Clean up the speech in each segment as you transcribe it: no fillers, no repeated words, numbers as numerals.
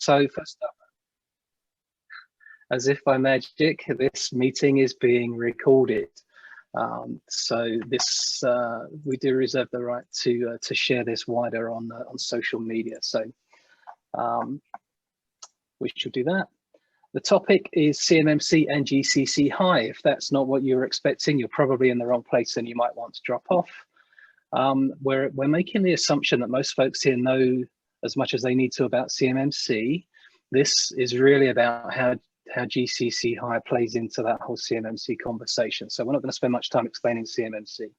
So first up, as if by magic, this meeting is being recorded. So this we do reserve the right to share this wider on social media. So we should do that. The topic is CMMC and GCC High. If that's not what you're expecting, you're probably in the wrong place and you might want to drop off. We're making the assumption that most folks here know as much as they need to about CMMC. This is really about how GCC High plays into that whole CMMC conversation. So we're not going to spend much time explaining CMMC.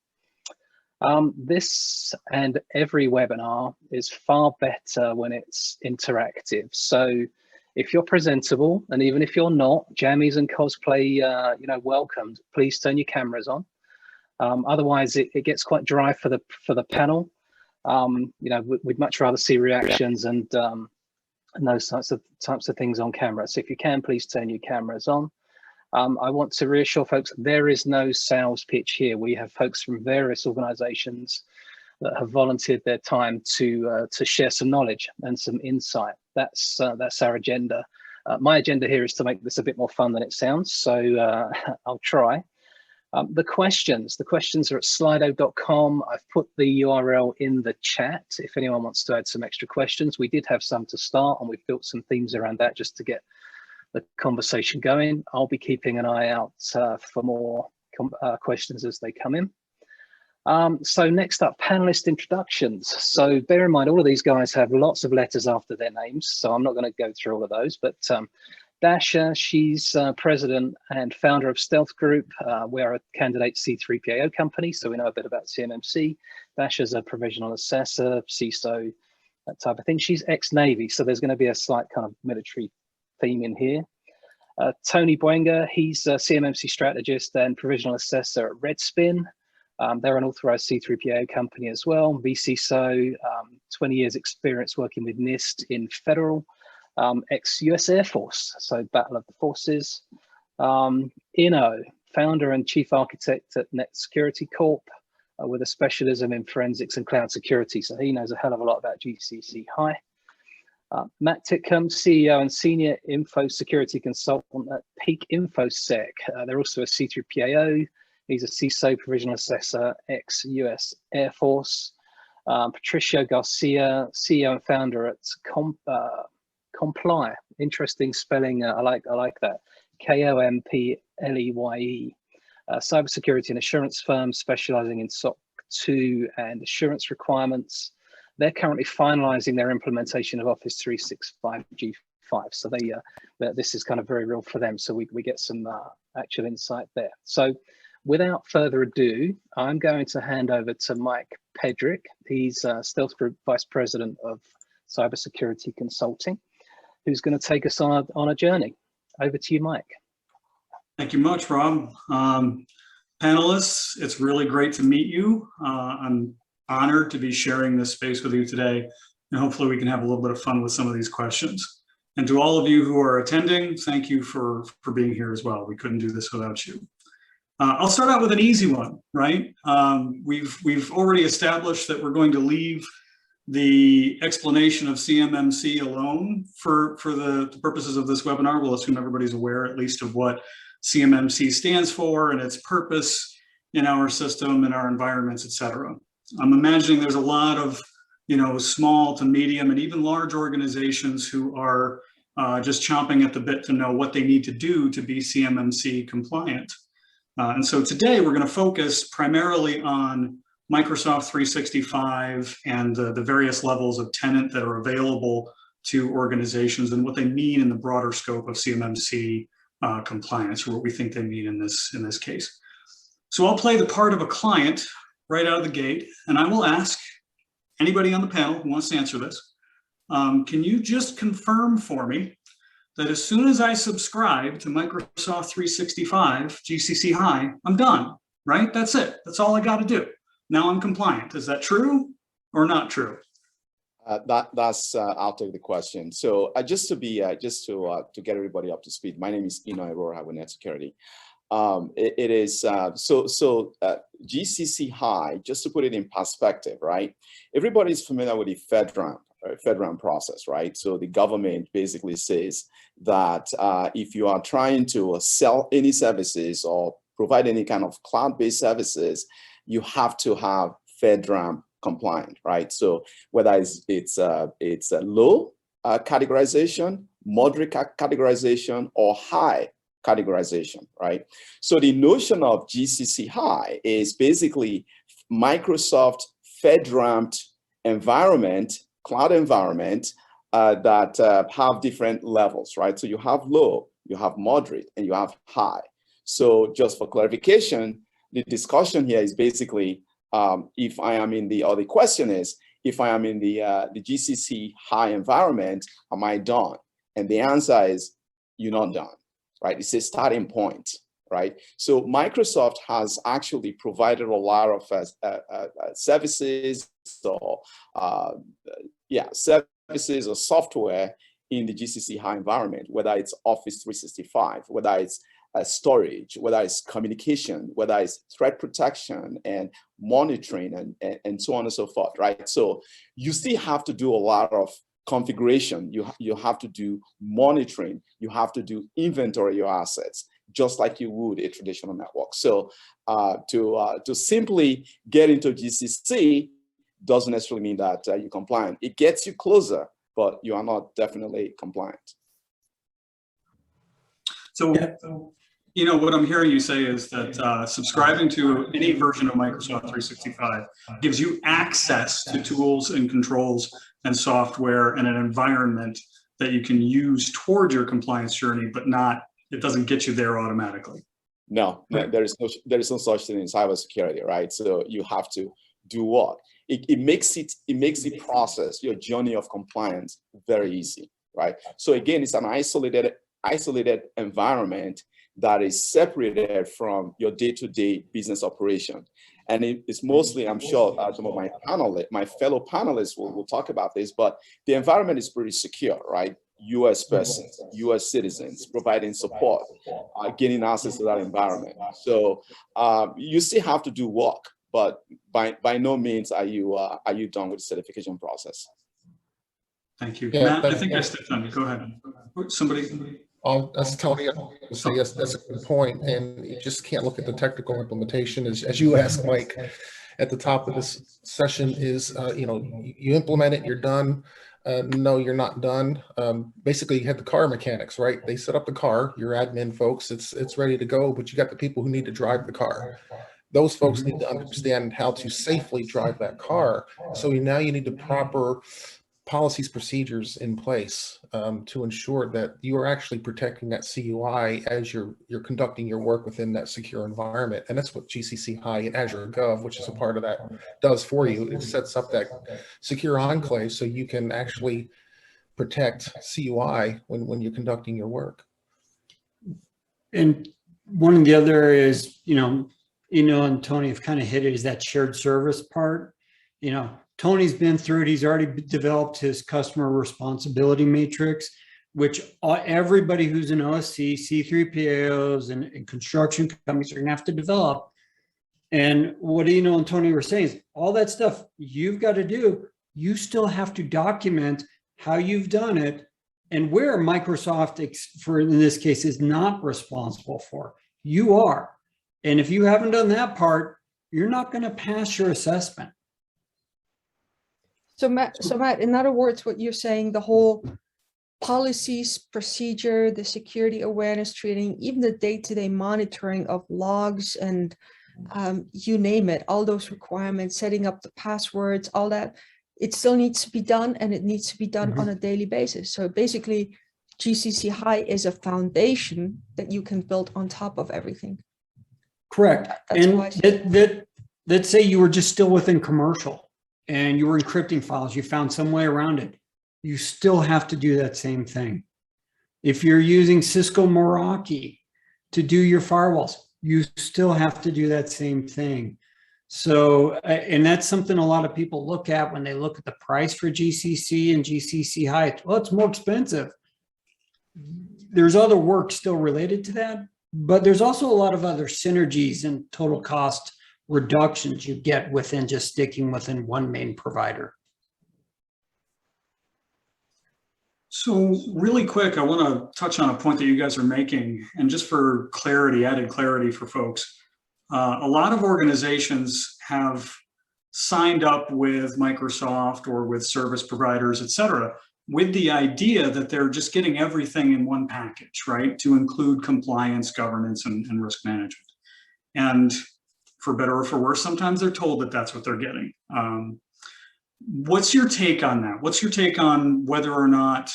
This and every webinar is far better when it's interactive. So if you're presentable, and even if you're not, jammies and cosplay, welcomed. Please turn your cameras on. Otherwise, it gets quite dry for the panel. We'd much rather see reactions and those types of things on camera. So if you can, please turn your cameras on. I want to reassure folks, there is no sales pitch here. We have folks from various organizations that have volunteered their time to share some knowledge and some insight. That's our agenda. My agenda here is to make this a bit more fun than it sounds, so I'll try. The questions are at slido.com. I've put the URL in the chat if anyone wants to add some extra questions. We did have some to start, and we've built some themes around that just to get the conversation going. I'll be keeping an eye out for more questions as they come in. So next up, panelist introductions. So bear in mind, all of these guys have lots of letters after their names, so I'm not going to go through all of those, but Dasha, she's president and founder of Stealth Group. We're a candidate C3PAO company, so we know a bit about CMMC. Dasha's a provisional assessor, CISO, that type of thing. She's ex-Navy, so there's going to be a slight kind of military theme in here. Tony Buenga, he's a CMMC strategist and provisional assessor at Redspin. They're an authorized C3PAO company as well. VCSO, 20 years experience working with NIST in federal. Ex-US Air Force, so Battle of the Forces. Inno, founder and chief architect at Net Security Corp, with a specialism in forensics and cloud security, so he knows a hell of a lot about GCC High. Matt Titcomb, CEO and senior info security consultant at Peak InfoSec. They're also a C3PAO. He's a CISO provisional assessor, ex-US Air Force. Patricio Garcia, CEO and founder at Comply, interesting spelling. I like that. Kompleye, cybersecurity and assurance firm specializing in SOC 2 and assurance requirements. They're currently finalizing their implementation of Office 365 G5. So this is kind of very real for them. So we get some actual insight there. So without further ado, I'm going to hand over to Mike Pedrick. He's Stealth Group Vice President of Cybersecurity Consulting, who's going to take us on a journey. Over to you, Mike. Thank you much, Rob. Panelists, it's really great to meet you. I'm honored to be sharing this space with you today, and hopefully we can have a little bit of fun with some of these questions. And to all of you who are attending, thank you for being here as well. We couldn't do this without you. I'll start out with an easy one, right? We've already established that we're going to leave the explanation of CMMC alone for the purposes of this webinar. We'll assume everybody's aware at least of what CMMC stands for and its purpose in our system, in our environments, et cetera. I'm imagining there's a lot of small to medium and even large organizations who are just chomping at the bit to know what they need to do to be CMMC compliant. And so today we're going to focus primarily on Microsoft 365 and the various levels of tenant that are available to organizations and what they mean in the broader scope of CMMC compliance, or what we think they mean in this case. So I'll play the part of a client right out of the gate, and I will ask anybody on the panel who wants to answer this, can you just confirm for me that as soon as I subscribe to Microsoft 365 GCC High, I'm done, right? That's it. That's all I got to do. Now I'm compliant. Is that true or not true? I'll take the question. So just to get everybody up to speed, my name is Ino Aurora with Net Security. GCC High, just to put it in perspective, right? Everybody's familiar with the FedRAMP, FedRAMP process, right? So the government basically says that if you are trying to sell any services or provide any kind of cloud-based services, you have to have FedRAMP compliant, right? So whether it's a low categorization, moderate categorization, or high categorization, right? So the notion of GCC High is basically Microsoft FedRAMP environment, cloud environment that have different levels, right? So you have low, you have moderate, and you have high. So just for clarification, the discussion here is basically if I am in the, or the question is, if I am in the GCC High environment, am I done? And the answer is, you're not done, right? It's a starting point, right? So Microsoft has actually provided a lot of services or services or software in the GCC High environment, whether it's Office 365, whether it's storage, whether it's communication, whether it's threat protection and monitoring and so on and so forth, right? So you still have to do a lot of configuration. You have to do monitoring. You have to do inventory of your assets, just like you would a traditional network. So to simply get into GCC doesn't necessarily mean that you're compliant. It gets you closer, but you are not definitely compliant. So, you know, what I'm hearing you say is that subscribing to any version of Microsoft 365 gives you access to tools and controls and software and an environment that you can use towards your compliance journey, but it doesn't get you there automatically. No, there is no such thing in cybersecurity, right? So you have to do what? It makes the process, your journey of compliance, very easy, right? So again, it's an isolated environment that is separated from your day-to-day business operation. And it's mostly, I'm sure some of my fellow panelists will talk about this, but the environment is pretty secure, right? US persons, US citizens providing support, getting access to that environment. So you still have to do work, but by no means are you done with the certification process. Thank you. Yeah, Matt, I think I stepped on you. Go ahead. Somebody. That's Tony. So yes, that's a good point. And you just can't look at the technical implementation. As you asked Mike at the top of this session is, you implement it, you're done. No, you're not done. Basically, you have the car mechanics, right? They set up the car, your admin folks, it's ready to go, but you got the people who need to drive the car. Those folks need to understand how to safely drive that car. So now you need the proper policies, procedures in place to ensure that you are actually protecting that CUI as you're conducting your work within that secure environment. And that's what GCC High and Azure Gov, which is a part of that, does for you. It sets up that secure enclave so you can actually protect CUI when you're conducting your work. And one of the other areas, and Tony have kind of hit it, is that shared service part. Tony's been through it. He's already developed his customer responsibility matrix, which everybody who's an OSC, C3PAOs, and construction companies are going to have to develop. And what and Tony were saying is all that stuff you've got to do, you still have to document how you've done it and where Microsoft, in this case, is not responsible for. You are. And if you haven't done that part, you're not going to pass your assessment. So Matt, in other words, what you're saying, the whole policies, procedure, the security awareness training, even the day-to-day monitoring of logs and you name it, all those requirements, setting up the passwords, all that, it still needs to be done, and it needs to be done on a daily basis. So basically, GCC High is a foundation that you can build on top of everything. Correct. That's and let's say you were just still within commercial and you were encrypting files, you found some way around it. You still have to do that same thing. If you're using Cisco Meraki to do your firewalls, you still have to do that same thing. So, and that's something a lot of people look at when they look at the price for GCC and GCC High. Well, it's more expensive. There's other work still related to that, but there's also a lot of other synergies and total cost reductions you get within just sticking within one main provider. So really quick, I want to touch on a point that you guys are making, and just for clarity, added clarity for folks. A lot of organizations have signed up with Microsoft or with service providers, et cetera, with the idea that they're just getting everything in one package, right? To include compliance, governance, and risk management. And for better or for worse, sometimes they're told that that's what they're getting. What's your take on that? What's your take on whether or not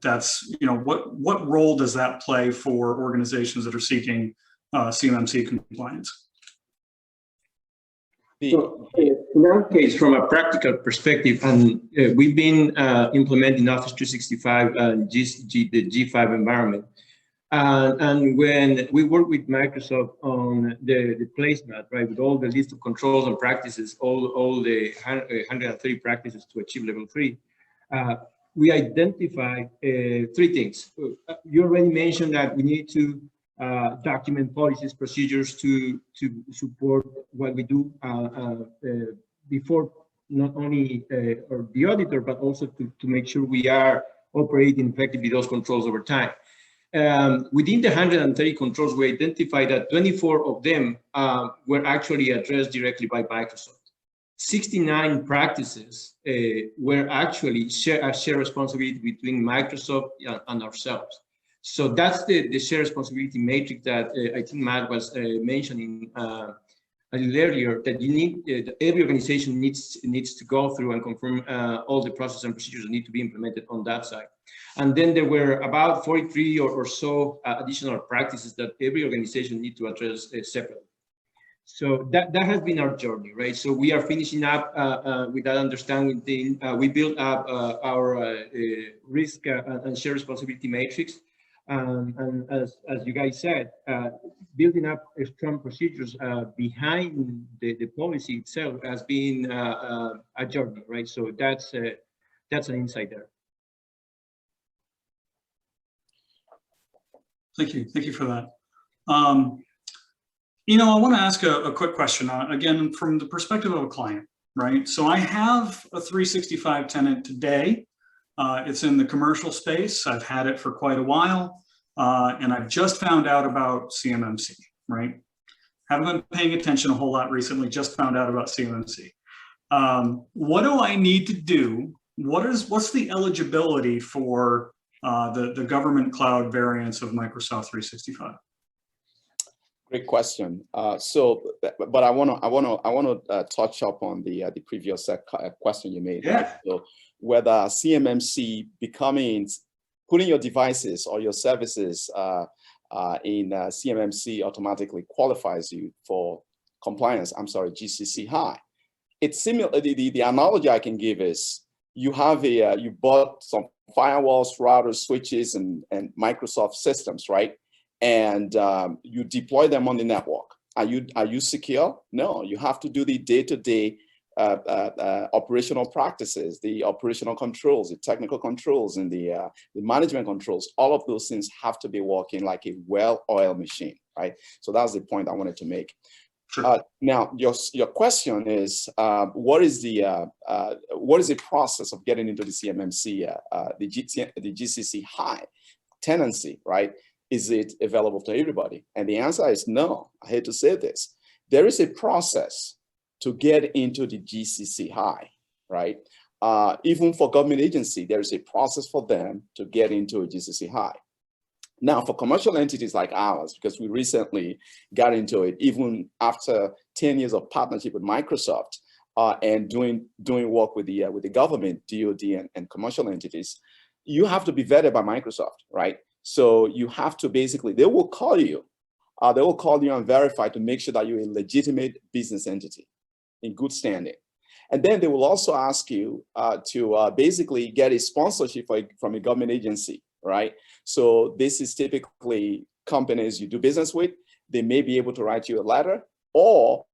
that's, what role does that play for organizations that are seeking CMMC compliance? So in our case, from a practical perspective, and we've been implementing Office 365 and the G5 environment. And when we work with Microsoft on the placemat, right, with all the list of controls and practices, all the 130 practices to achieve level 3, we identify 3 things. You already mentioned that we need to document policies, procedures to support what we do before not only or the auditor, but also to make sure we are operating effectively those controls over time. Within the 130 controls, we identified that 24 of them were actually addressed directly by Microsoft. 69 practices were actually a shared responsibility between Microsoft and ourselves. So that's the shared responsibility matrix that I think Matt was mentioning a little earlier, that you need, every organization needs to go through and confirm all the processes and procedures that need to be implemented on that side. And then there were about 43 or so additional practices that every organization needs to address separately. So that has been our journey, right? So we are finishing up with that understanding thing. We built up our risk and shared responsibility matrix. And as you guys said, building up strong procedures behind the policy itself has been a journey, right? So that's an insight there. Thank you for that. I want to ask a quick question, again, from the perspective of a client, right? So I have a 365 tenant today. It's in the commercial space. I've had it for quite a while, and I've just found out about CMMC, right? Haven't been paying attention a whole lot recently, just found out about CMMC. What do I need to do? What's the eligibility for the government cloud variants of Microsoft 365? Great question. But I want to touch up on the previous question you made. Yeah. Right? So whether CMMC putting your devices or your services in CMMC automatically qualifies you for compliance. I'm sorry, GCC High. It's similar. The analogy I can give is you have you bought some firewalls, routers, switches, and Microsoft systems, right? And you deploy them on the network. Are you secure? No, you have to do the day-to-day operational practices, the operational controls, the technical controls, and the management controls. All of those things have to be working like a well-oiled machine, right? So that's the point I wanted to make. Sure. Now, your question is, what is the process of getting into the CMMC, the GCC High tenancy, right? Is it available to everybody? And the answer is no. I hate to say this. There is a process to get into the GCC High, right? Even for government agency, there is a process for them to get into a GCC High. Now, for commercial entities like ours, because we recently got into it, even after 10 years of partnership with Microsoft and doing work with the government, DoD, and commercial entities, you have to be vetted by Microsoft, right? So you have to basically, they will call you and verify to make sure that you're a legitimate business entity in good standing. And then they will also ask you to basically get a sponsorship from a government agency, right? So this is typically companies you do business with. They may be able to write you a letter, or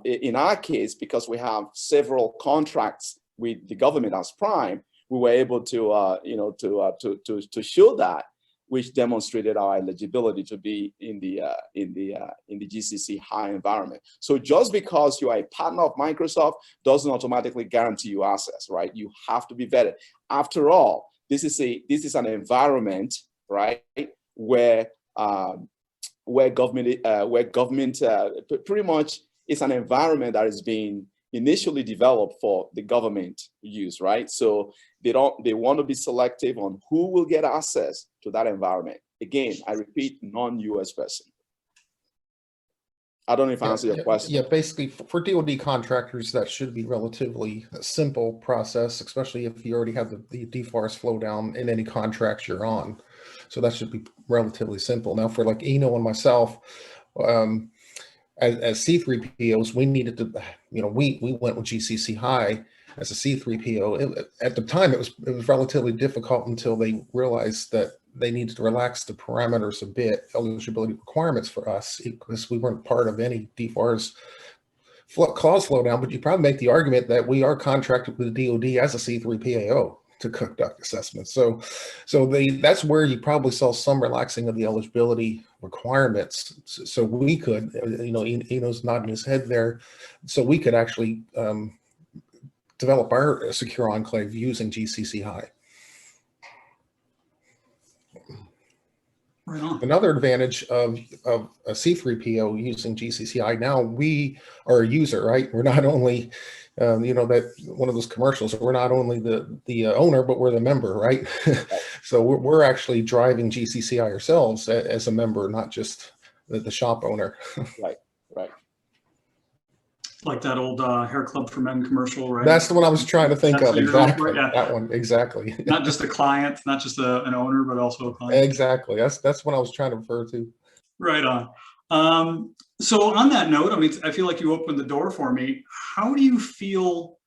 in our case, because we have several contracts with the government as prime, we were able to to show that, which demonstrated our eligibility to be in the GCC High environment. So just because you are a partner of Microsoft doesn't automatically guarantee you access, right? You have to be vetted. After all, this is an environment, right, where government pretty much it's an environment that is being initially developed for the government use, right? So they want to be selective on who will get access to that environment. Again, I repeat, non-US person. I don't know if I answered your question. Yeah, basically for DoD contractors, that should be relatively a simple process, especially if you already have the DFARS flow down in any contracts you're on. So that should be relatively simple. Now for like Eno and myself, as C3POs, we needed to, we went with GCC High as a C3PO. At the time, it was relatively difficult until they realized that they needed to relax the parameters a bit, eligibility requirements for us, because we weren't part of any DFARS clause slowdown. But you probably make the argument that we are contracted with the DoD as a C3PAO to conduct assessments. So that's where you probably saw some relaxing of the eligibility requirements. So we could, Eno's nodding his head there, so we could actually develop our secure enclave using GCC High. Right on. Another advantage of a C3PO using GCC High, now we are a user, right? We're not only, that one of those commercials, we're not only the owner, but we're the member, right? So we're actually driving GCC High ourselves as a member, not just the shop owner. Right. Like that old Hair Club for Men commercial, right? That's the one I was trying to think of. Exactly. Yeah. That one. Exactly. Not just a client, not just an owner, but also a client. Exactly. That's what I was trying to refer to. Right on. So on that note, I mean, I feel like you opened the door for me. How do you feel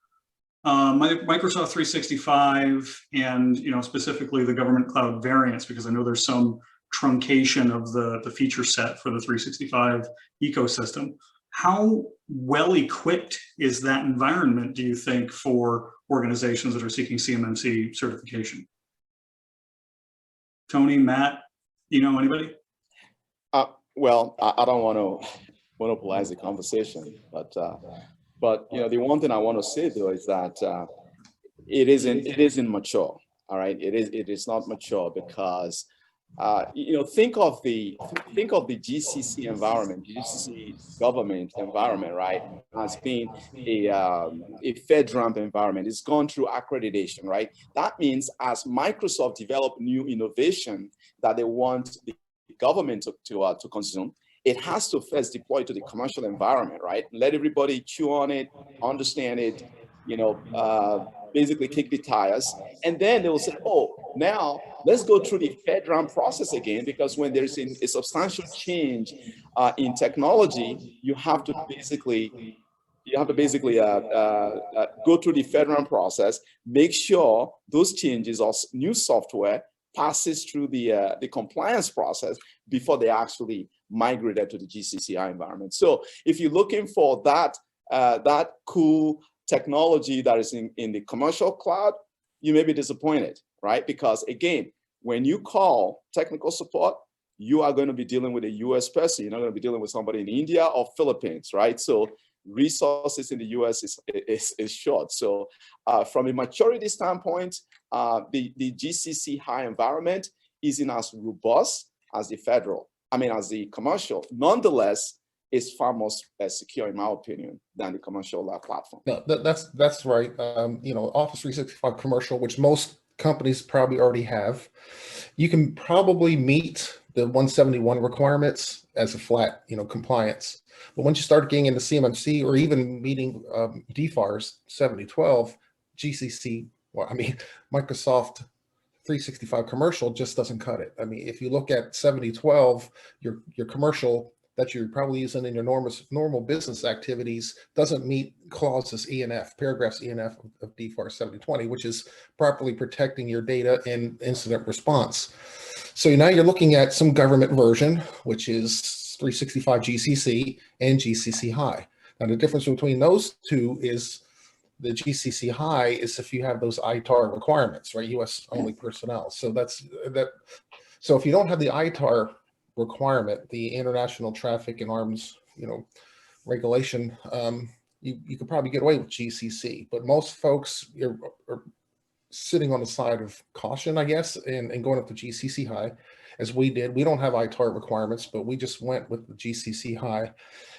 Microsoft 365 and, specifically the government cloud variants, because I know there's some truncation of the feature set for the 365 ecosystem. How well equipped is that environment, do you think, for organizations that are seeking CMMC certification? Tony, Matt, anybody? Well, I don't want to monopolize the conversation, but the one thing I want to say though is that it isn't mature. All right, it is not mature because think of the GCC environment, GCC government environment, right, as being a FedRAMP environment. It's gone through accreditation, right? That means as Microsoft develop new innovation that they want the government to consume, it has to first deploy to the commercial environment, right? Let everybody chew on it, understand it, basically kick the tires, and then they will say, oh, now let's go through the FedRAMP process again, because when there's a substantial change in technology, you have to basically go through the FedRAMP process, make sure those changes or new software passes through the compliance process before they actually migrated to the GCC High environment. So if you're looking for that cool technology that is in the commercial cloud, you may be disappointed, right? Because again, when you call technical support, you are going to be dealing with a US person. You're not going to be dealing with somebody in India or Philippines, right? So resources in the US is short. So from a maturity standpoint, the GCC High environment isn't as robust as as the commercial. Nonetheless, is far more secure, in my opinion, than the commercial platform. No, that's right. Office 365 commercial, which most companies probably already have, you can probably meet the 171 requirements as a flat, compliance. But once you start getting into CMMC or even meeting DFARS 7012, GCC, Microsoft 365 commercial just doesn't cut it. I mean, if you look at 7012, your commercial that you're probably using in your normal business activities doesn't meet clauses paragraphs E and F of DFARS 7020, which is properly protecting your data in incident response. So now you're looking at some government version, which is 365 GCC and GCC High. Now the difference between those two is the GCC High is if you have those ITAR requirements, right? US only personnel. So So if you don't have the ITAR requirement, the International Traffic in Arms, regulation, you could probably get away with GCC. But most folks sitting on the side of caution, I guess, and going up to GCC High, as we did. We don't have ITAR requirements, but we just went with the GCC High.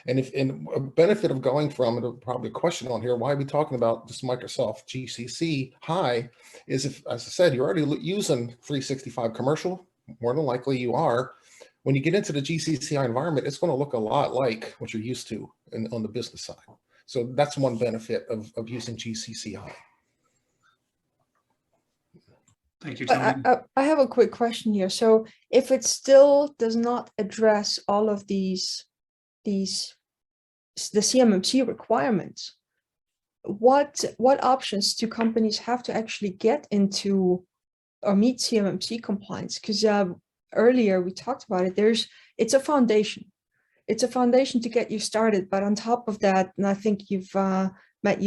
And a benefit of going from, and probably a question on here, why are we talking about just Microsoft GCC High, is if, as I said, you're already using 365 commercial, more than likely you are. When you get into the GCC High environment, it's going to look a lot like what you're used to on the business side. So that's one benefit of using GCC High. Thank you, Tony. I have a quick question here. So if it still does not address all of the CMMC requirements, what options do companies have to actually get into or meet CMMC compliance? Because earlier we talked about it. It's a foundation. It's a foundation to get you started. But on top of that, and I think you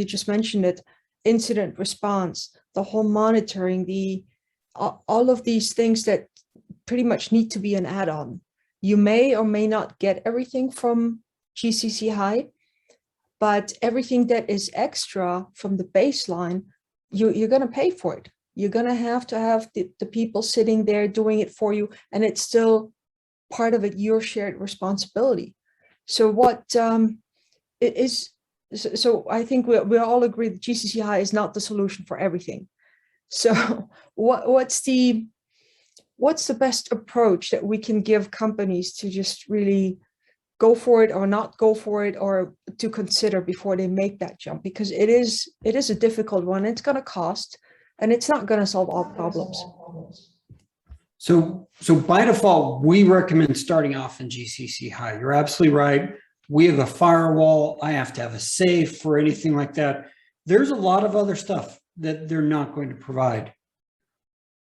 just mentioned it, incident response, the whole monitoring, all of these things that pretty much need to be an add-on. You may or may not get everything from GCC High, but everything that is extra from the baseline, you're going to pay for it. You're going to have the people sitting there doing it for you, and it's still part of it, your shared responsibility. So so I think we all agree that GCC High is not the solution for everything. So what's the best approach that we can give companies to just really go for it or not go for it, or to consider before they make that jump? Because it is a difficult one. It's going to cost, and it's not going to solve all problems. So by default, we recommend starting off in GCC High. You're absolutely right. We have a firewall. I have to have a safe for anything like that. There's a lot of other stuff that they're not going to provide.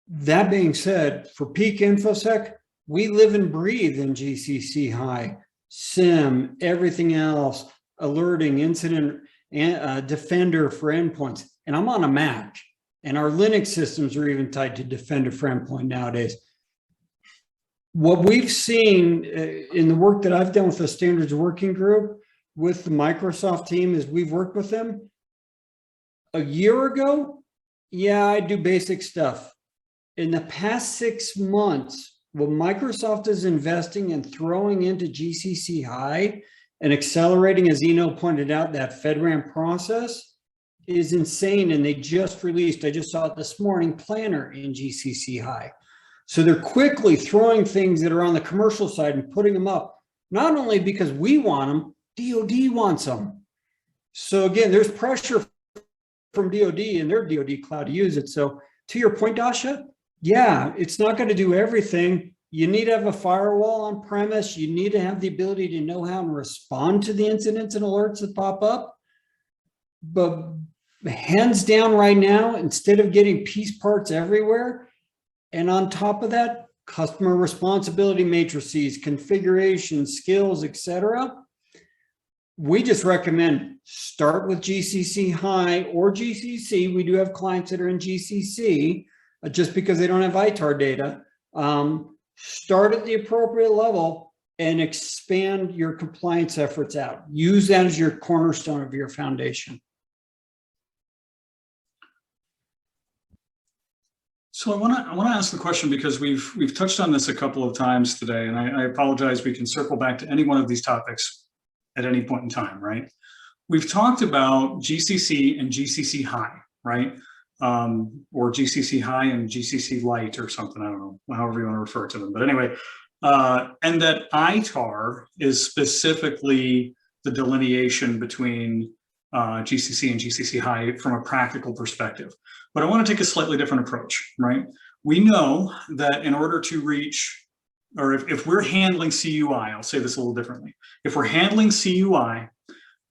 That being said, for peak InfoSec, we live and breathe in GCC High, SIM, everything else, alerting, incident, and Defender for endpoints. And I'm on a Mac, and our Linux systems are even tied to Defender for endpoint nowadays. What we've seen in the work that I've done with the standards working group with the Microsoft team is we've worked with them. A year ago, yeah, I do basic stuff. In the past 6 months, what Microsoft is investing and throwing into GCC High and accelerating, as Eno pointed out, that FedRAMP process is insane. And they just released, I just saw it this morning, Planner in GCC High. So they're quickly throwing things that are on the commercial side and putting them up, not only because we want them, DoD wants them. So again, there's pressure from DoD and their DoD cloud to use it. So to your point, Dasha, yeah, it's not going to do everything. You need to have a firewall on premise. You need to have the ability to know how to respond to the incidents and alerts that pop up. But hands down right now, instead of getting piece parts everywhere, and on top of that, customer responsibility matrices, configuration, skills, etc., we just recommend start with GCC High or GCC. We do have clients that are in GCC just because they don't have ITAR data. Start at the appropriate level and expand your compliance efforts out. Use that as your cornerstone of your foundation. So I want to ask the question, because we've touched on this a couple of times today, and I apologize. We can circle back to any one of these topics at any point in time, right? We've talked about GCC and GCC High, right? Or GCC High and GCC Light or something, I don't know, however you want to refer to them. But anyway, and that ITAR is specifically the delineation between GCC and GCC High from a practical perspective. But I want to take a slightly different approach, right? We know that in order to reach, or if we're handling CUI, I'll say this a little differently. If we're handling CUI,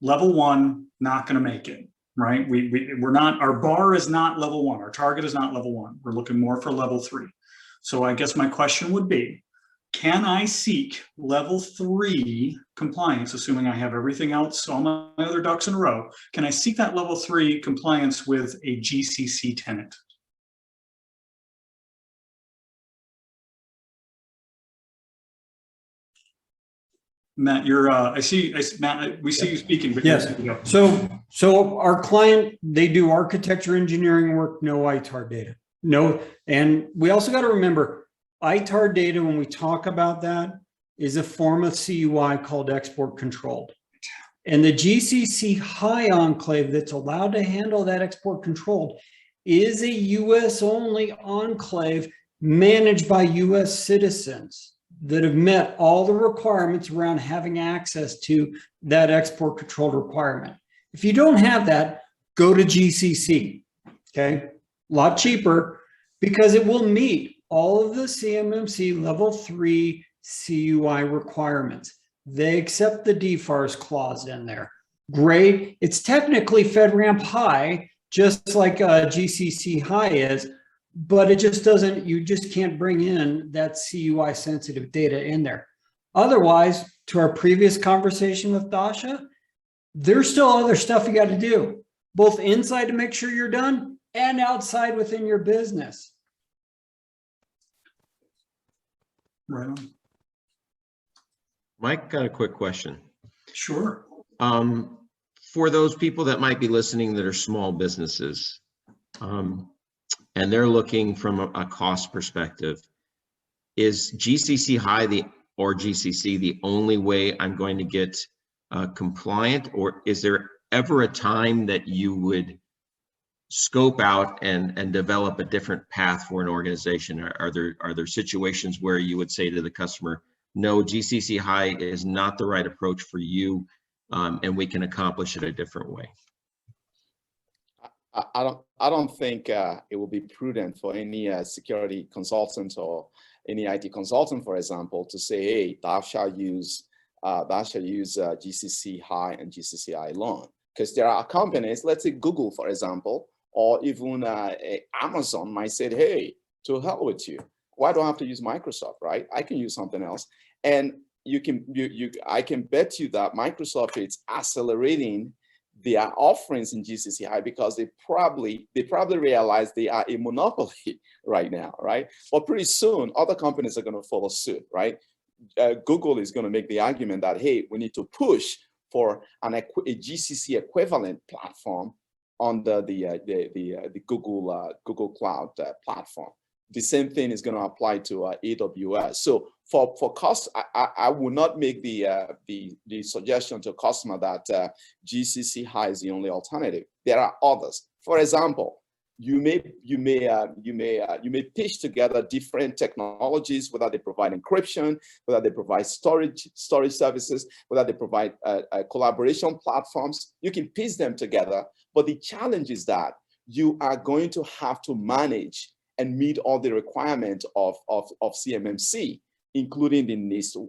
level 1, not going to make it, right? We're not, our bar is not level 1. Our target is not level 1. We're looking more for level 3. So I guess my question would be, can I seek level 3 compliance, assuming I have everything else, all my other ducks in a row? Can I seek that level 3 compliance with a GCC tenant? Matt, Matt, we see you speaking. But Yes. So our client, they do architecture engineering work, no ITAR data. No, and we also got to remember, ITAR data, when we talk about that, is a form of CUI called export controlled. And the GCC High enclave that's allowed to handle that export controlled is a US only enclave managed by US citizens that have met all the requirements around having access to that export controlled requirement. If you don't have that, go to GCC, okay? A lot cheaper because it will meet all of the CMMC level 3 CUI requirements. They accept the DFARS clause in there. Great. It's technically FedRAMP High, just like GCC High is, but it just doesn't, you just can't bring in that CUI sensitive data in there. Otherwise, to our previous conversation with Dasha, there's still other stuff you got to do, both inside to make sure you're done and outside within your business. Right on. Mike, got a quick question. Sure. For those people that might be listening that are small businesses, and they're looking from a cost perspective, is GCC High or GCC the only way I'm going to get compliant, or is there ever a time that you would scope out and develop a different path for an organization? Are there situations where you would say to the customer, no, GCC High is not the right approach for you, and we can accomplish it a different way? I don't think it will be prudent for any security consultant or any IT consultant, for example, to say, hey, thou shall use GCC High and GCC High alone. Because there are companies, let's say Google, for example, or even Amazon might say, hey, to hell with you. Why do I have to use Microsoft, right? I can use something else. And I can bet you that Microsoft is accelerating their offerings in GCC High because they probably realize they are a monopoly right now, right? But pretty soon, other companies are going to follow suit, right? Google is going to make the argument that, hey, we need to push for a GCC equivalent platform under the Google Cloud platform. The same thing is going to apply to AWS. So for cost, I would not make the suggestion to a customer that GCC High is the only alternative. There are others. For example, you may pitch together different technologies, whether they provide encryption, whether they provide storage services, whether they provide collaboration platforms. You can piece them together, but the challenge is that you are going to have to manage and meet all the requirements of CMMC, including the NIST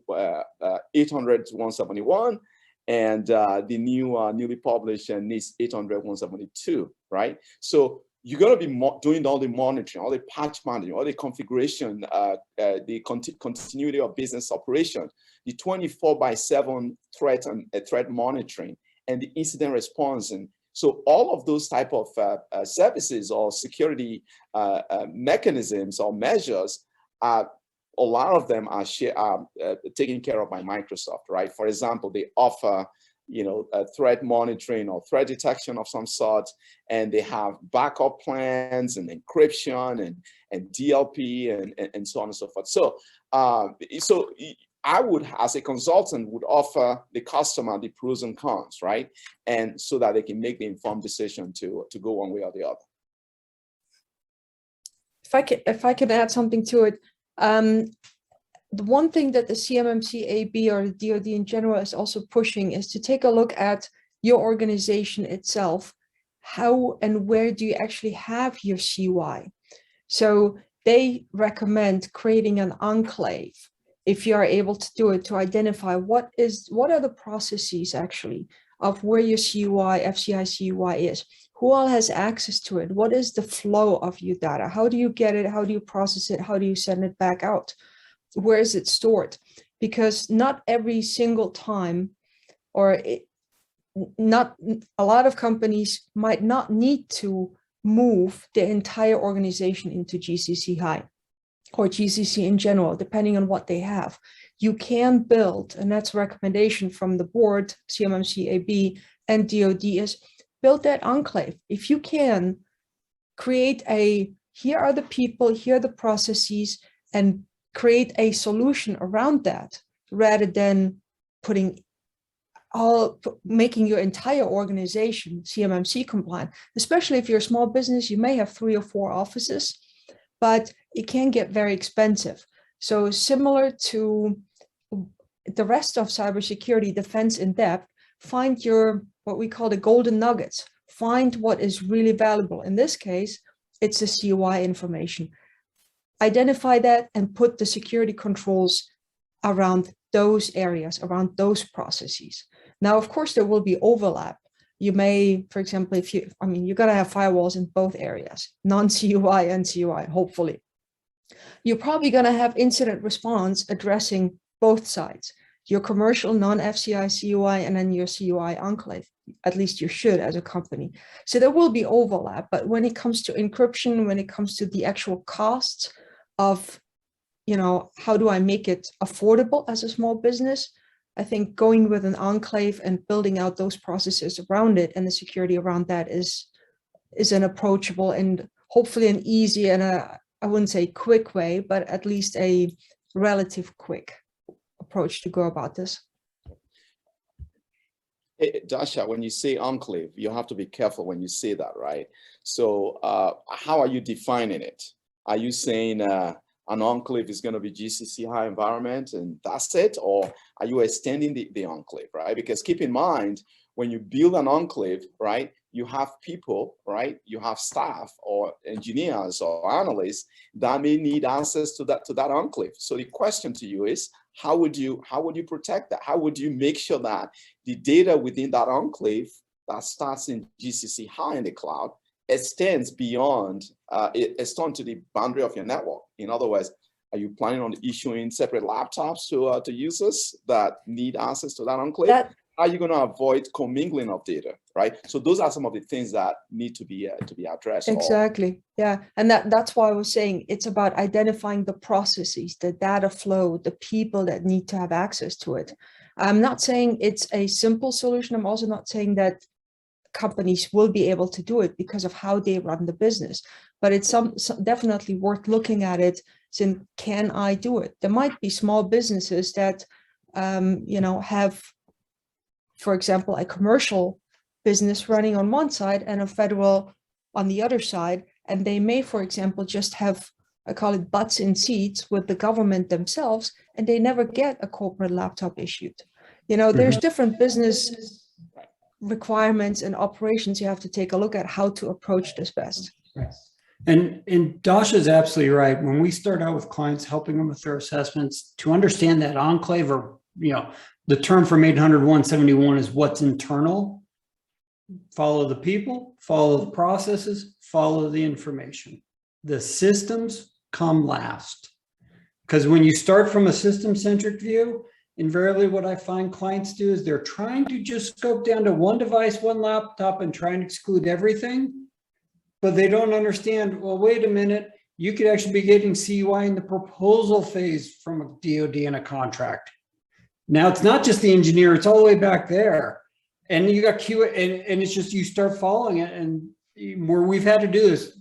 800-171 and the newly published NIST 800-172, right? So you're going to be doing all the monitoring, all the patch management, all the configuration, the continuity of business operation, the 24/7 threat monitoring, and the incident response. And so all of those type of services or security mechanisms or measures, a lot of them are taken care of by Microsoft, right? For example, they offer, threat monitoring or threat detection of some sort, and they have backup plans and encryption and DLP and so on and so forth. So, I would, as a consultant, would offer the customer the pros and cons, right? And so that they can make the informed decision to go one way or the other. If I could add something to it, the one thing that the CMMC AB or the DoD in general is also pushing is to take a look at your organization itself. How and where do you actually have your CUI? So they recommend creating an enclave, if you are able to do it, to identify what are the processes actually of where your CUI, FCI CUI is. Who all has access to it? What is the flow of your data? How do you get it? How do you process it? How do you send it back out? Where is it stored? Because not every single time, not a lot of companies might not need to move the entire organization into GCC High. or GCC in general, depending on what they have. You can build, and that's a recommendation from the board, CMMC AB and DoD, is build that enclave. If you can, create here are the people, here are the processes, and create a solution around that, rather than making your entire organization CMMC compliant. Especially if you're a small business, you may have 3 or 4 offices, but it can get very expensive. So similar to the rest of cybersecurity defense in depth, find what we call the golden nuggets. Find what is really valuable. In this case, it's the CUI information. Identify that and put the security controls around those areas, around those processes. Now, of course, there will be overlap. You may, for example, you got to have firewalls in both areas, non-CUI and CUI, hopefully. You're probably going to have incident response addressing both sides, your commercial non-FCI CUI and then your CUI enclave. At least you should as a company. So there will be overlap, but when it comes to encryption, when it comes to the actual costs of, how do I make it affordable as a small business? I think going with an enclave and building out those processes around it and the security around that is an approachable and hopefully an easy and I wouldn't say quick way, but at least a relative quick approach to go about this. Hey, Dasha, when you say enclave, you have to be careful when you say that, right? So how are you defining it? Are you saying an enclave is going to be GCC High environment and that's it? Or are you extending the enclave, right? Because keep in mind, when you build an enclave, right, you have people, right? You have staff or engineers or analysts that may need access to that enclave. So the question to you is, how would you protect that? How would you make sure that the data within that enclave that starts in GCC High in the cloud extends beyond, extends to the boundary of your network? In other words, are you planning on issuing separate laptops to users that need access to that enclave? How are you going to avoid commingling of data, right? So those are some of the things that need to be addressed. Exactly, yeah, and that's why I was saying it's about identifying the processes, the data flow, the people that need to have access to it. I'm not saying it's a simple solution. I'm also not saying that companies will be able to do it because of how they run the business, but it's definitely worth looking at it. Saying, can I do it? There might be small businesses that have, for example, a commercial business running on one side and a federal on the other side. And they may, for example, just have, I call it butts in seats with the government themselves, and they never get a corporate laptop issued. There's different business requirements and operations. You have to take a look at how to approach this best. And Dasha is absolutely right. When we start out with clients, helping them with their assessments, to understand that enclave, or, the term from 800-171 is what's internal. Follow the people, follow the processes, follow the information. The systems come last. Because when you start from a system-centric view, invariably what I find clients do is they're trying to just scope down to one device, one laptop, and try and exclude everything. But they don't understand, well, wait a minute, you could actually be getting CUI in the proposal phase from a DoD and a contract. Now it's not just the engineer, it's all the way back there. And you got QA, and it's just, you start following it. And where we've had to do is,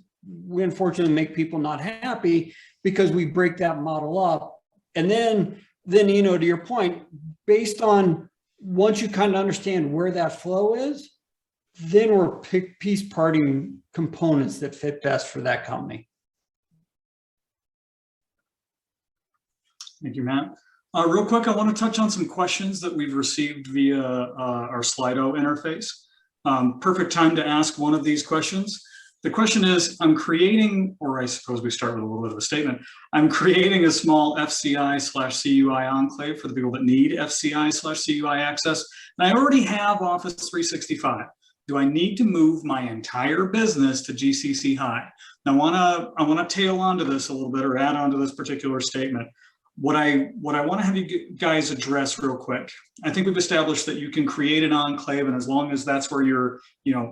we unfortunately make people not happy because we break that model up. And then, to your point, based on, once you kind of understand where that flow is, then we're piece parting components that fit best for that company. Thank you, Matt. Real quick, I want to touch on some questions that we've received via our Slido interface. Perfect time to ask one of these questions. The question is, I'm creating, or I suppose we start with a little bit of a statement. I'm creating a small FCI/CUI enclave for the people that need FCI/CUI access. And I already have Office 365. Do I need to move my entire business to GCC High? Now, I want to tail onto this a little bit, or add on to this particular statement. What I want to have you guys address real quick, I think we've established that you can create an enclave, and as long as that's where your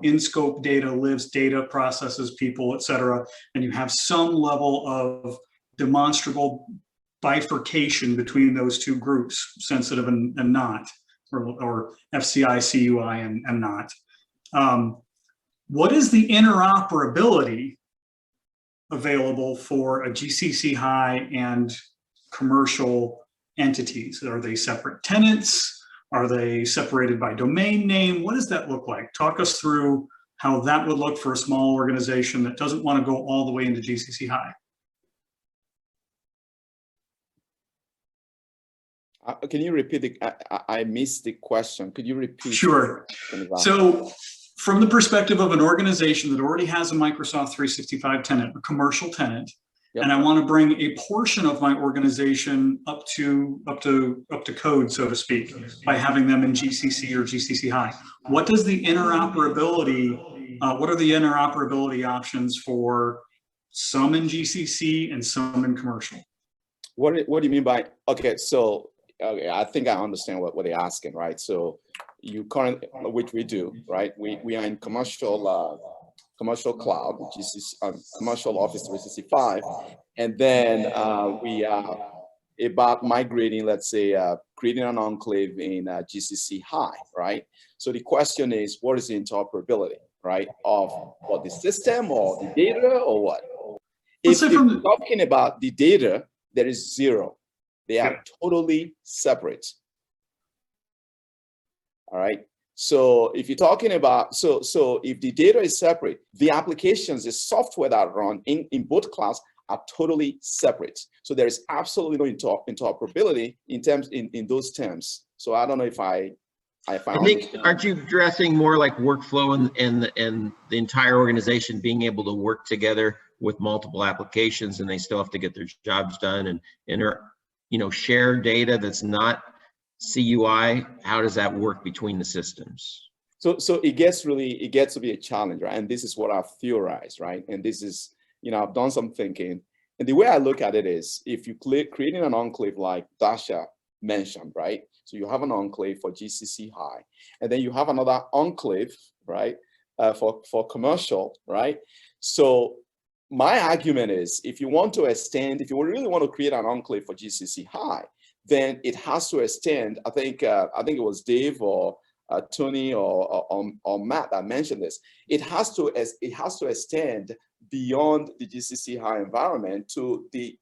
in scope data lives, data processes, people, et cetera, and you have some level of demonstrable bifurcation between those two groups, sensitive and not, or FCI, CUI, and not. What is the interoperability available for a GCC High and commercial entities? Are they separate tenants? Are they separated by domain name? What does that look like? Talk us through how that would look for a small organization that doesn't want to go all the way into GCC High. Can you repeat I missed the question. Could you repeat? Sure. So from the perspective of an organization that already has a Microsoft 365 tenant, a commercial tenant, and I want to bring a portion of my organization up to code, so to speak, by having them in GCC or GCC High. What does the interoperability? What are the interoperability options for some in GCC and some in commercial? What do you mean by, okay, so okay, I think I understand what they're asking, right? So you currently, which we do, right? We are in commercial cloud, which is commercial Office 365, and then we are about migrating, let's say, creating an enclave in GCC High, right? So the question is, what is the interoperability, right, of the system or the data or what? If you're talking about the data, there is zero. They are totally separate. All right. So if you're talking about, so if the data is separate, the applications, the software that run in both clouds are totally separate. So there is absolutely no interoperability in those terms. So I don't know if I think, aren't you addressing more like workflow and the entire organization being able to work together with multiple applications, and they still have to get their jobs done and share data that's not CUI? How does that work between the systems? So it gets to be a challenge, right? And this is what I've theorized, right? And this is, I've done some thinking. And the way I look at it is, if you creating an enclave like Dasha mentioned, right? So you have an enclave for GCC High, and then you have another enclave, right, for commercial, right? So my argument is, if you want to extend, if you really want to create an enclave for GCC High, then it has to extend. I think it was Dave or Tony or Matt that mentioned this. It has to extend beyond the GCC High environment to the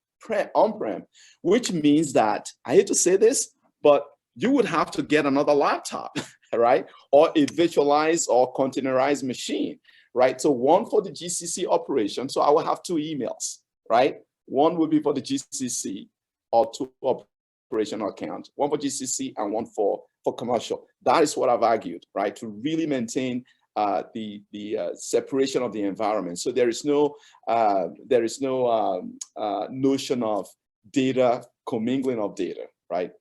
on-prem, which means that, I hate to say this, but you would have to get another laptop, right? Or a virtualized or containerized machine, right? So one for the GCC operation. So I will have two emails, right? One will be for the GCC or two operational accounts, one for GCC and one for commercial. That is what I've argued, right? To really maintain the separation of the environment. So there is no notion of data, commingling of data, right?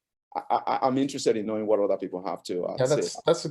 I'm interested in knowing what other people have to say. That's a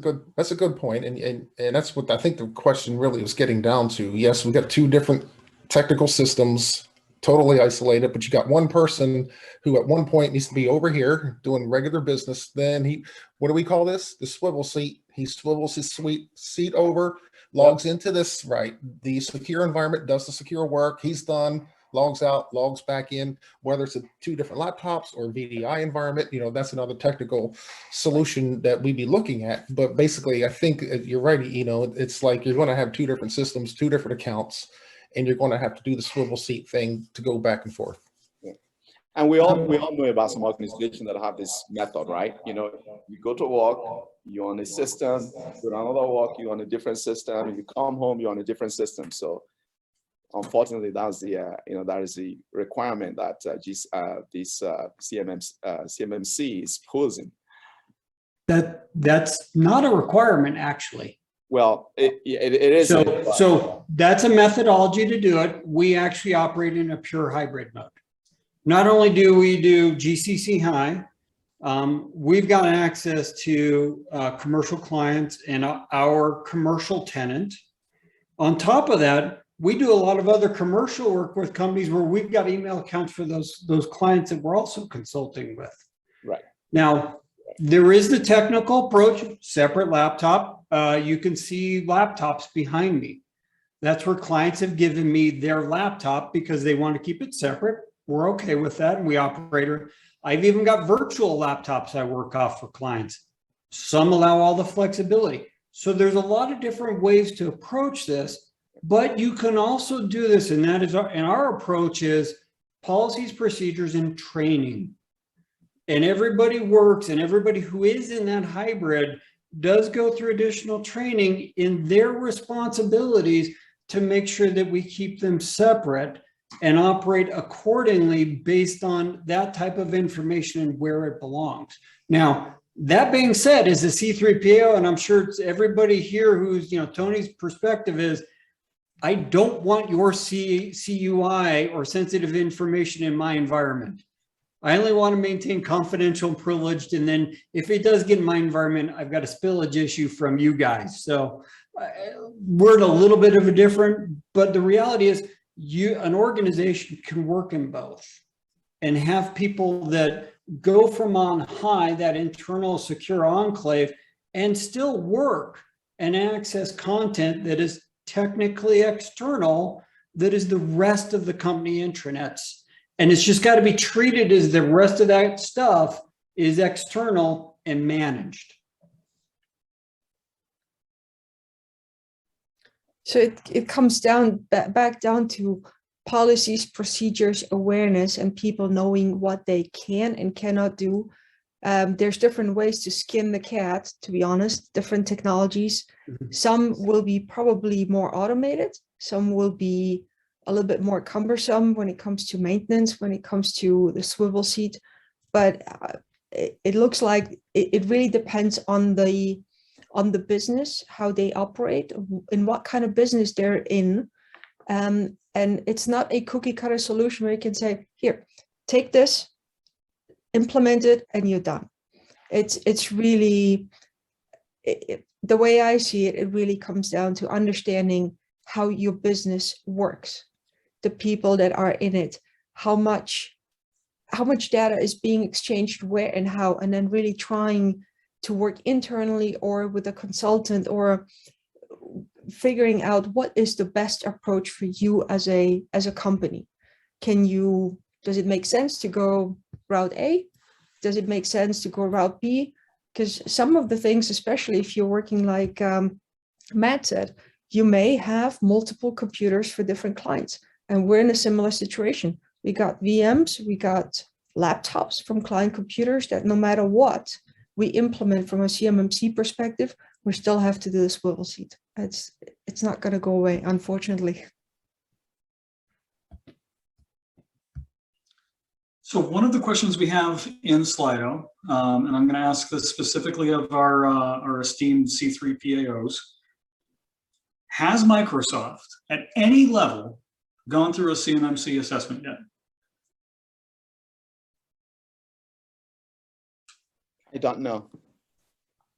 good point, and that's what I think the question really was getting down to. Yes, we got two different technical systems, totally isolated, but you got one person who at one point needs to be over here doing regular business. Then what do we call this? The swivel seat. He swivels his seat over, logs into this, right? The secure environment does the secure work. He's done. Logs out, logs back in, whether it's two different laptops or VDI environment, that's another technical solution that we'd be looking at. But basically, I think you're right. It's like you're going to have two different systems, two different accounts, and you're going to have to do the swivel seat thing to go back and forth. Yeah. And we all know about some organizations that have this method, right? You go to work, you're on a system, you go to another work, you're on a different system, and you come home, you're on a different system. So unfortunately, that is the requirement that this CMMC is posing. That's not a requirement, actually. Well, it is. So that's a methodology to do it. We actually operate in a pure hybrid mode. Not only do we do GCC High, we've got access to commercial clients and our commercial tenant. On top of that, we do a lot of other commercial work with companies where we've got email accounts for those clients that we're also consulting with. Right. Now, there is the technical approach, separate laptop. You can see laptops behind me. That's where clients have given me their laptop because they want to keep it separate. We're okay with that, and we operate her. I've even got virtual laptops I work off for clients. Some allow all the flexibility. So there's a lot of different ways to approach this, but you can also do this, and that is our approach is policies, procedures, and training. And everybody works, and everybody who is in that hybrid does go through additional training in their responsibilities to make sure that we keep them separate and operate accordingly based on that type of information and where it belongs. Now, that being said, as a C3PAO, and I'm sure it's everybody here who's, Tony's perspective is, I don't want your CUI or sensitive information in my environment. I only want to maintain confidential and privileged. And then if it does get in my environment, I've got a spillage issue from you guys. So we're in a little bit of a different, but the reality is an organization can work in both and have people that go from on high, that internal secure enclave, and still work and access content that is technically external, that is the rest of the company intranets. And it's just got to be treated as the rest of that stuff is external and managed. So it comes down back down to policies, procedures, awareness, and people knowing what they can and cannot do. There's different ways to skin the cat, to be honest, different technologies. Some will be probably more automated. Some will be a little bit more cumbersome when it comes to maintenance, when it comes to the swivel seat. But it looks like it really depends on the business, how they operate, in what kind of business they're in. And it's not a cookie cutter solution where you can say, here, take this, implement it, and you're done. It's really, the way I see it, it really comes down to understanding how your business works, the people that are in it, how much data is being exchanged where and how, and then really trying to work internally or with a consultant or figuring out what is the best approach for you as a company. Does it make sense to go route A? Does it make sense to go route B? Because some of the things, especially if you're working like Matt said, you may have multiple computers for different clients. And we're in a similar situation. We got VMs, we got laptops from client computers that no matter what we implement from a CMMC perspective, we still have to do the swivel seat. It's not going to go away, unfortunately. So one of the questions we have in Slido, and I'm going to ask this specifically of our esteemed C3PAOs, has Microsoft at any level gone through a CMMC assessment yet? I don't know.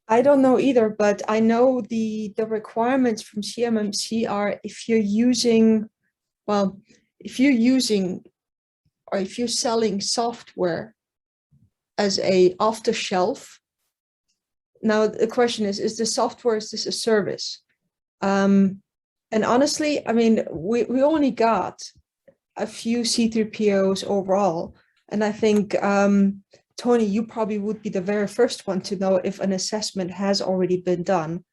I don't know either, but I know the requirements from CMMC are if you're selling software as a off the shelf. Now the question is the software, is this a service? And honestly, I mean, we only got a few C3POs overall. And I think, Tony, you probably would be the very first one to know if an assessment has already been done,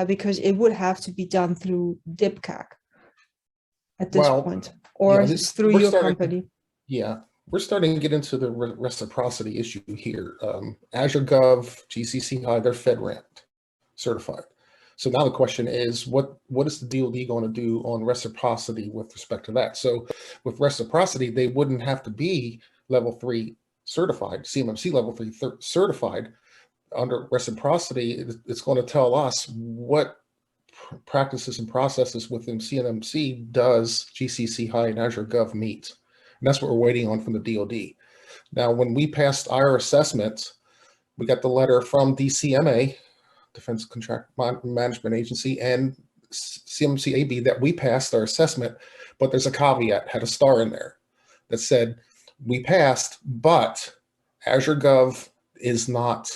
because it would have to be done through DIPCAC at this point, or through your company. Yeah, we're starting to get into the reciprocity issue here. Azure Gov, GCC High, they're FedRAMP certified. So now the question is, what is the DoD going to do on reciprocity with respect to that? So with reciprocity, they wouldn't have to be level 3 certified, CMMC level 3 certified. Under reciprocity, it's going to tell us what practices and processes within CNMC does GCC High and Azure Gov meet. And that's what we're waiting on from the DoD. Now, when we passed our assessment, we got the letter from DCMA, Defense Contract Management Agency, and CMMC AB that we passed our assessment, but there's a caveat, had a star in there that said, we passed, but Azure Gov is not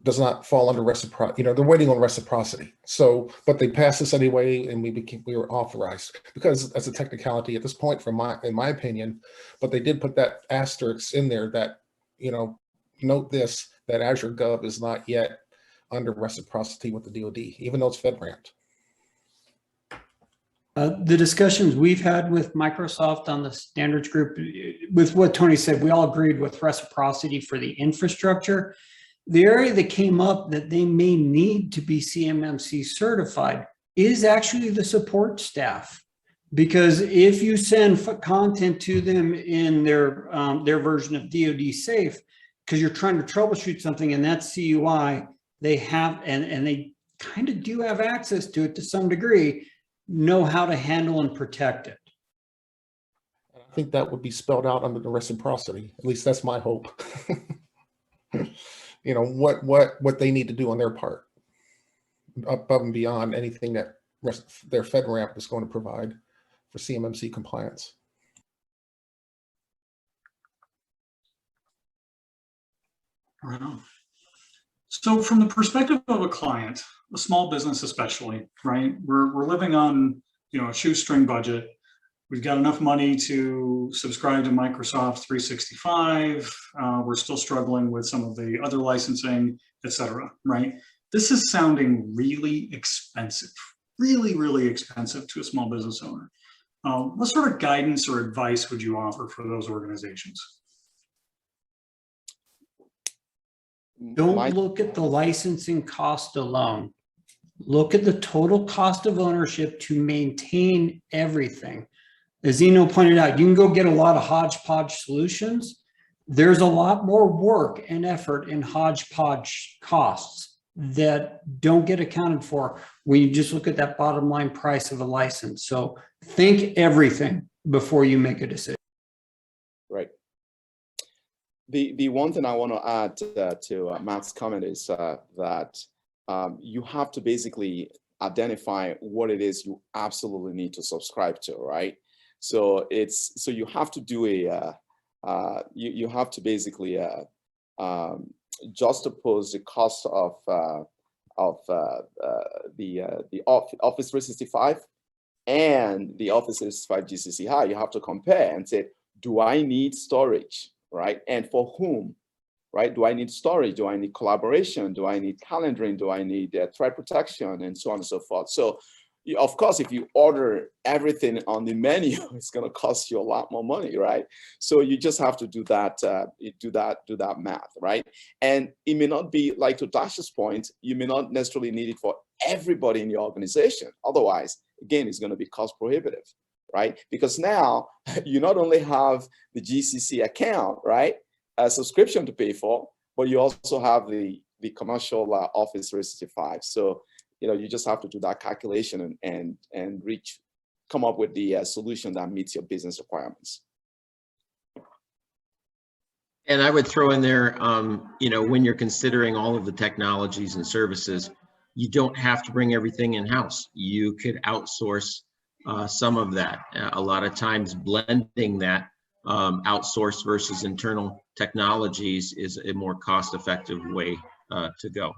does not fall under reciprocity. They're waiting on reciprocity. So, but they passed this anyway, and we were authorized because as a technicality at this point, in my opinion, but they did put that asterisk in there that, note this, that Azure Gov is not yet under reciprocity with the DoD, even though it's FedRAMP. The discussions we've had with Microsoft on the standards group, with what Tony said, we all agreed with reciprocity for the infrastructure. The area that came up that they may need to be CMMC certified is actually the support staff. Because if you send content to them in their version of DoD Safe, because you're trying to troubleshoot something in that CUI, they have, and they kind of do have access to it to some degree, know how to handle and protect it. I think that would be spelled out under the reciprocity. At least that's my hope. What they need to do on their part, above and beyond anything that their FedRAMP is going to provide for CMMC compliance. Right on. So from the perspective of a client, a small business especially, right? We're living on, a shoestring budget. We've got enough money to subscribe to Microsoft 365. We're still struggling with some of the other licensing, et cetera, right? This is sounding really expensive, really, really expensive to a small business owner. What sort of guidance or advice would you offer for those organizations? Don't look at the licensing cost alone. Look at the total cost of ownership to maintain everything. As Zeno pointed out, you can go get a lot of hodgepodge solutions. There's a lot more work and effort in hodgepodge costs that don't get accounted for when you just look at that bottom line price of a license. So think everything before you make a decision. Right. The one thing I want to add to Matt's comment is that you have to basically identify what it is you absolutely need to subscribe to, right? So you have to do you have to basically juxtapose the cost of the Office 365 and the Office 365 GCC High. You have to compare and say, do I need storage, right? And for whom, right? Do I need storage? Do I need collaboration? Do I need calendaring? Do I need threat protection? And so on and so forth. So, of course, if you order everything on the menu, it's going to cost you a lot more money, right? So you just have to do that math, right? And it may not be, like to Dash's point, you may not necessarily need it for everybody in your organization. Otherwise, again, it's going to be cost prohibitive, right? Because now you not only have the GCC account, right, a subscription to pay for, but you also have the commercial Office 365. So, you just have to do that calculation and come up with the solution that meets your business requirements. And I would throw in there, when you're considering all of the technologies and services, you don't have to bring everything in-house. You could outsource some of that. A lot of times blending that outsourced versus internal technologies is a more cost-effective way to go.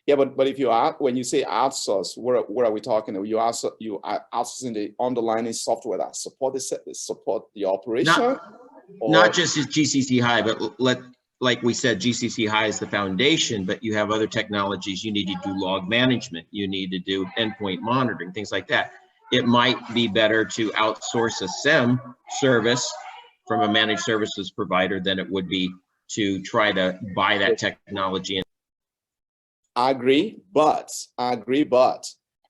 Yeah, but if when you say outsource, what are we talking about? You outsourcing the underlying software that support the operation? Not just as GCC High, but like we said, GCC High is the foundation, but you have other technologies. You need to do log management. You need to do endpoint monitoring, things like that. It might be better to outsource a SIEM service from a managed services provider than it would be to try to buy that technology. I agree, but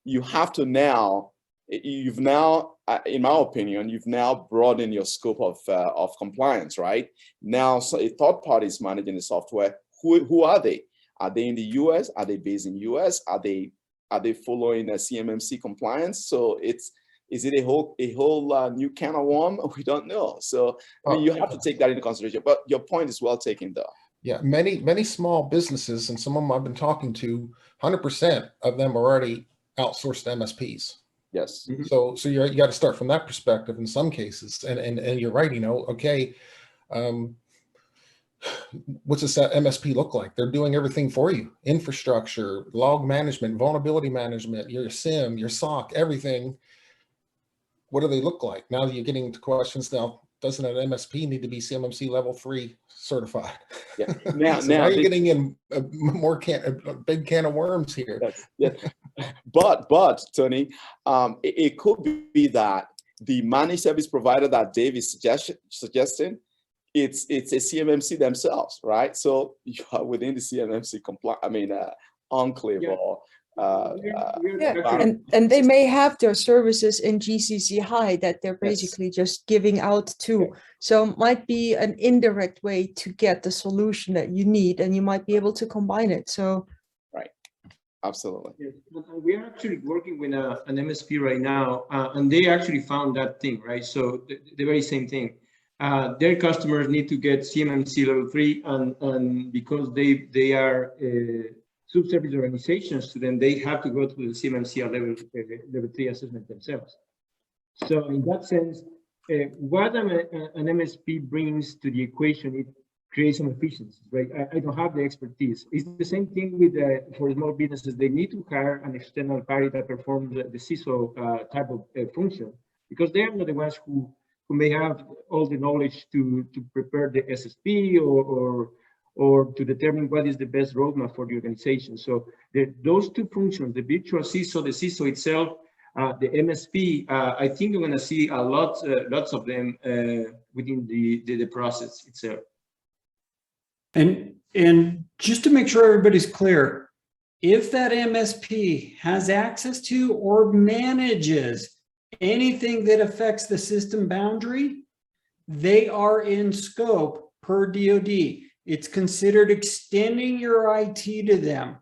you have to now, in my opinion, you've now broadened your scope of compliance, right? Now, so a third party is managing the software. Who are they? Are they in the US? Are they based in the US? Are they following a CMMC compliance? So is it a whole new can of worms? We don't know. So you have to take that into consideration. But your point is well taken, though. Yeah, many small businesses, and some of them I've been talking to, 100% of them are already outsourced to MSPs. Yes. Mm-hmm. So you got to start from that perspective in some cases, and you're right. Okay, what's this MSP look like? They're doing everything for you. Infrastructure, log management, vulnerability management, your SIM, your SOC, everything. What do they look like? Now you're getting to questions now, doesn't an MSP need to be CMMC level 3 certified? Yeah. So now you're getting in a big can of worms here. Yeah. But Tony, it could be that the managed service provider that Dave is suggesting, it's a CMMC themselves, right? So you are within the CMMC enclave. Yeah. Or and they may have their services in GCC High that they're Yes. basically just giving out to. Yeah. So it might be an indirect way to get the solution that you need, and you might be able to combine it. So absolutely. Yes, and we are actually working with an MSP right now, and they actually found that thing, right? So the very same thing. Their customers need to get CMMC level 3, and because they are subservice organizations to them, they have to go through the CMMC level 3 assessment themselves. So in that sense, what an MSP brings to the equation, it create some efficiencies, right? I don't have the expertise. It's the same thing with for small businesses. They need to hire an external party that performs the CISO type of function, because they are not the ones who may have all the knowledge to prepare the SSP or to determine what is the best roadmap for the organization. So those two functions, the virtual CISO, the CISO itself, the MSP, I think you're going to see lots of them within the process itself. And just to make sure everybody's clear, if that MSP has access to or manages anything that affects the system boundary, they are in scope per DoD. It's considered extending your IT to them.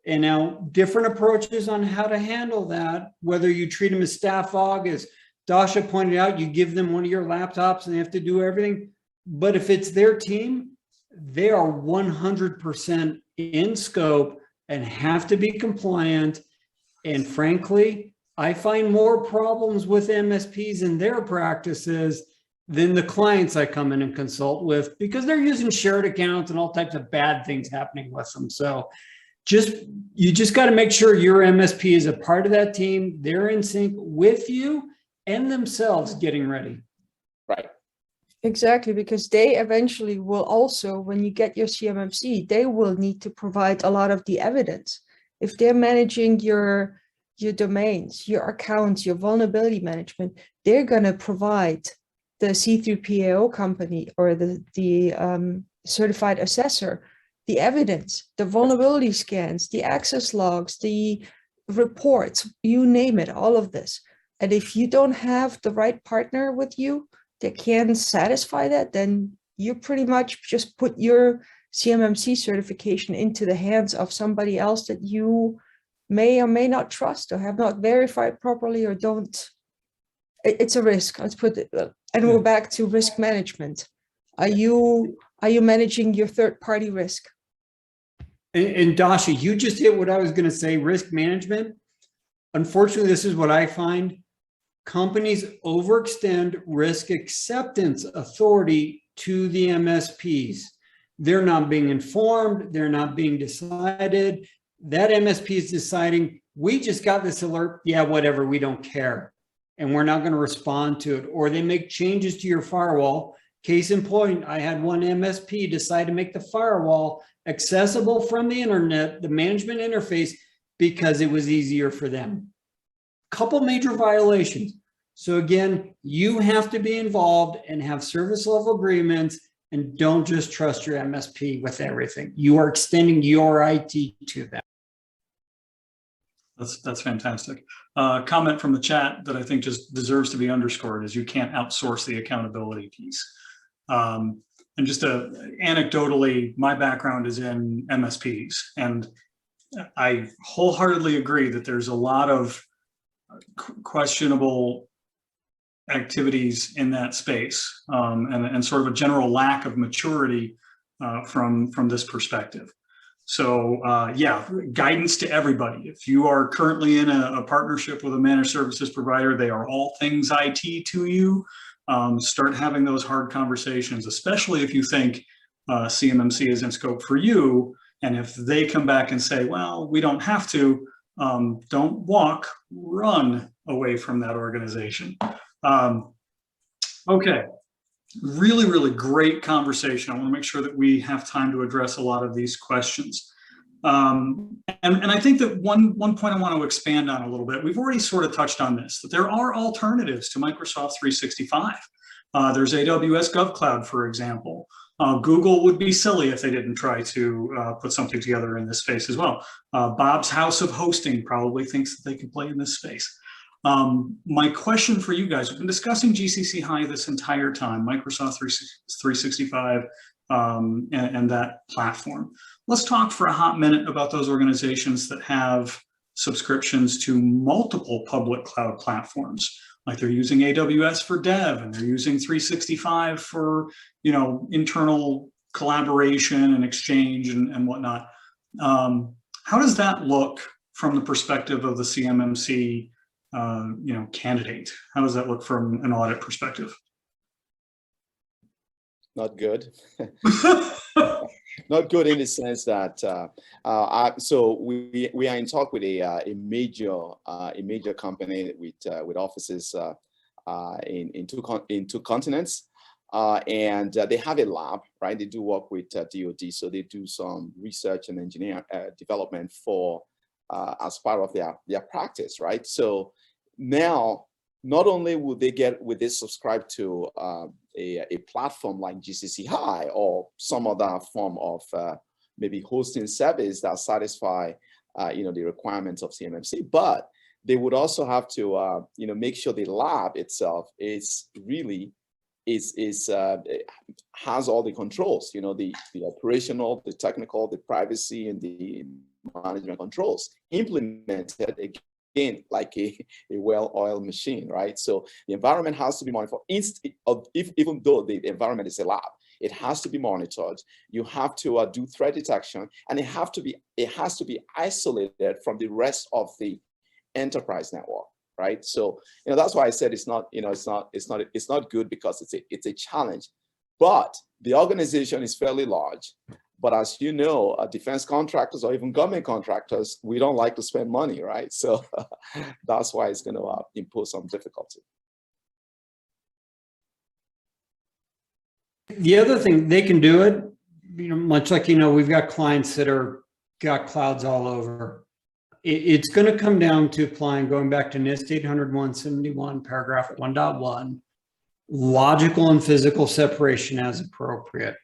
And now different approaches on how to handle that, whether you treat them as staff aug, as Dasha pointed out, you give them one of your laptops and they have to do everything. But if it's their team, they are 100% in scope and have to be compliant. And frankly, I find more problems with MSPs and their practices than the clients I come in and consult with, because they're using shared accounts and all types of bad things happening with them. So you just got to make sure your MSP is a part of that team. They're in sync with you and themselves getting ready. Right. exactly, because they eventually will also, when you get your CMMC, they will need to provide a lot of the evidence. If they're managing your domains, your accounts, your vulnerability management, they're going to provide the C3PAO company or the certified assessor the evidence, the vulnerability scans, the access logs, the reports, you name it, all of this. And if you don't have the right partner with you that can satisfy that, then you pretty much just put your CMMC certification into the hands of somebody else that you may or may not trust or have not verified properly or don't. It's a risk. Let's put it, and we're back to risk management. Are you managing your third-party risk? And Dasha, you just hit what I was going to say, risk management. Unfortunately, this is what I find. Companies overextend risk acceptance authority to the MSPs. They're not being informed. They're not being decided. That MSP is deciding, we just got this alert. Yeah, whatever, we don't care. And we're not going to respond to it. Or they make changes to your firewall. Case in point, I had one MSP decide to make the firewall accessible from the internet, the management interface, because it was easier for them. Couple major violations. So again, you have to be involved and have service level agreements, and don't just trust your MSP with everything. You are extending your IT to them. That's fantastic. Comment from the chat that I think just deserves to be underscored is you can't outsource the accountability piece. And just anecdotally, my background is in MSPs, and I wholeheartedly agree that there's a lot of questionable activities in that space, and sort of a general lack of maturity from this perspective. So yeah, guidance to everybody. If you are currently in a partnership with a managed services provider, they are all things IT to you. Start having those hard conversations, especially if you think CMMC is in scope for you. And if they come back and say, well, we don't have to, don't walk, run away from that organization. Okay, really, really great conversation. I want to make sure that we have time to address a lot of these questions. And I think that one point I want to expand on a little bit, we've already sort of touched on this, that there are alternatives to Microsoft 365. There's AWS GovCloud, for example. Google would be silly if they didn't try to put something together in this space as well. Bob's House of Hosting probably thinks that they can play in this space. My question for you guys, we've been discussing GCC High this entire time, Microsoft 365 and that platform. Let's talk for a hot minute about those organizations that have subscriptions to multiple public cloud platforms. Like they're using AWS for dev and they're using 365 for, you know, internal collaboration and exchange and whatnot. How does that look from the perspective of the CMMC, you know, candidate? How does that look from an audit perspective? Not good. Not good in the sense that so we are in talk with a major company with offices in two continents, and they have a lab, right? They do work with DoD, so they do some research and engineering development for as part of their practice, right? So now, not only would they subscribe to a platform like GCC High or some other form of maybe hosting service that satisfy you know, the requirements of CMMC, but they would also have to you know, make sure the lab itself is really has all the controls, you know, the operational, the technical, the privacy, and the management controls implemented again like a well-oiled machine, right? So the environment has to be monitored. Even though the environment is a lab, it has to be monitored. You have to do threat detection, and it has to be isolated from the rest of the enterprise network, right? So you know, that's why I said it's not, you know, it's not good, because it's a challenge. But the organization is fairly large. But as you know, defense contractors or even government contractors, we don't like to spend money, right? So that's why it's going to impose some difficulty. The other thing, they can do it, you know, much like, you know, we've got clients that got clouds all over. It's going to come down to applying, going back to NIST 800-171, paragraph 1.1, logical and physical separation as appropriate.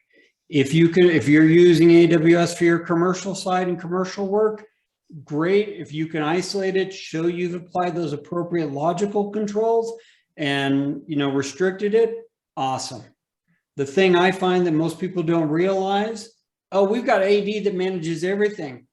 If you're using AWS for your commercial side and commercial work, great. If you can isolate it, show you've applied those appropriate logical controls and, you know, restricted it, awesome. The thing I find that most people don't realize, oh, we've got AD that manages everything.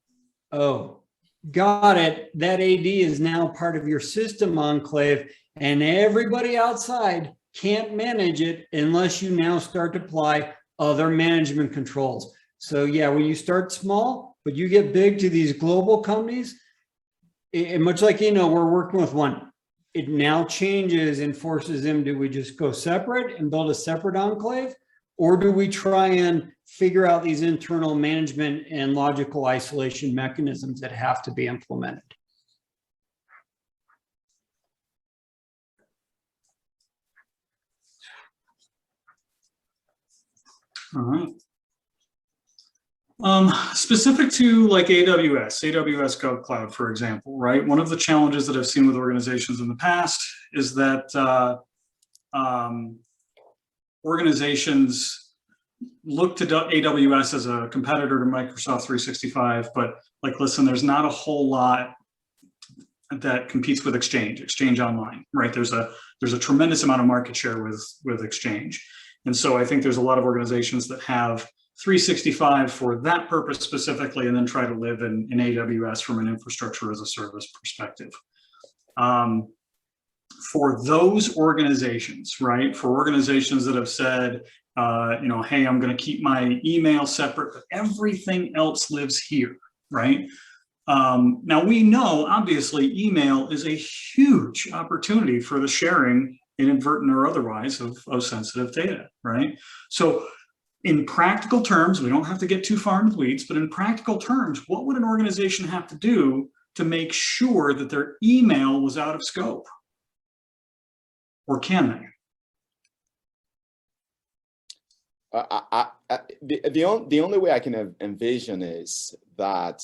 Oh, got it. That AD is now part of your system enclave, and everybody outside can't manage it unless you now start to apply other management controls. So yeah, when you start small, but you get big to these global companies, much like, you know, we're working with one, it now changes and forces them, do we just go separate and build a separate enclave? Or do we try and figure out these internal management and logical isolation mechanisms that have to be implemented? All right. Specific to like AWS GovCloud, for example, right? One of the challenges that I've seen with organizations in the past is that organizations look to AWS as a competitor to Microsoft 365, but like, listen, there's not a whole lot that competes with Exchange Online, right? There's a tremendous amount of market share with Exchange. And so I think there's a lot of organizations that have 365 for that purpose specifically, and then try to live in AWS from an infrastructure as a service perspective. For those organizations, right? For organizations that have said, you know, hey, I'm going to keep my email separate, but everything else lives here, right? Now we know, obviously, email is a huge opportunity for the sharing, inadvertent or otherwise, of sensitive data, right? So in practical terms, we don't have to get too far into the weeds, but in practical terms, what would an organization have to do to make sure that their email was out of scope? Or can they? The only way I can envision is that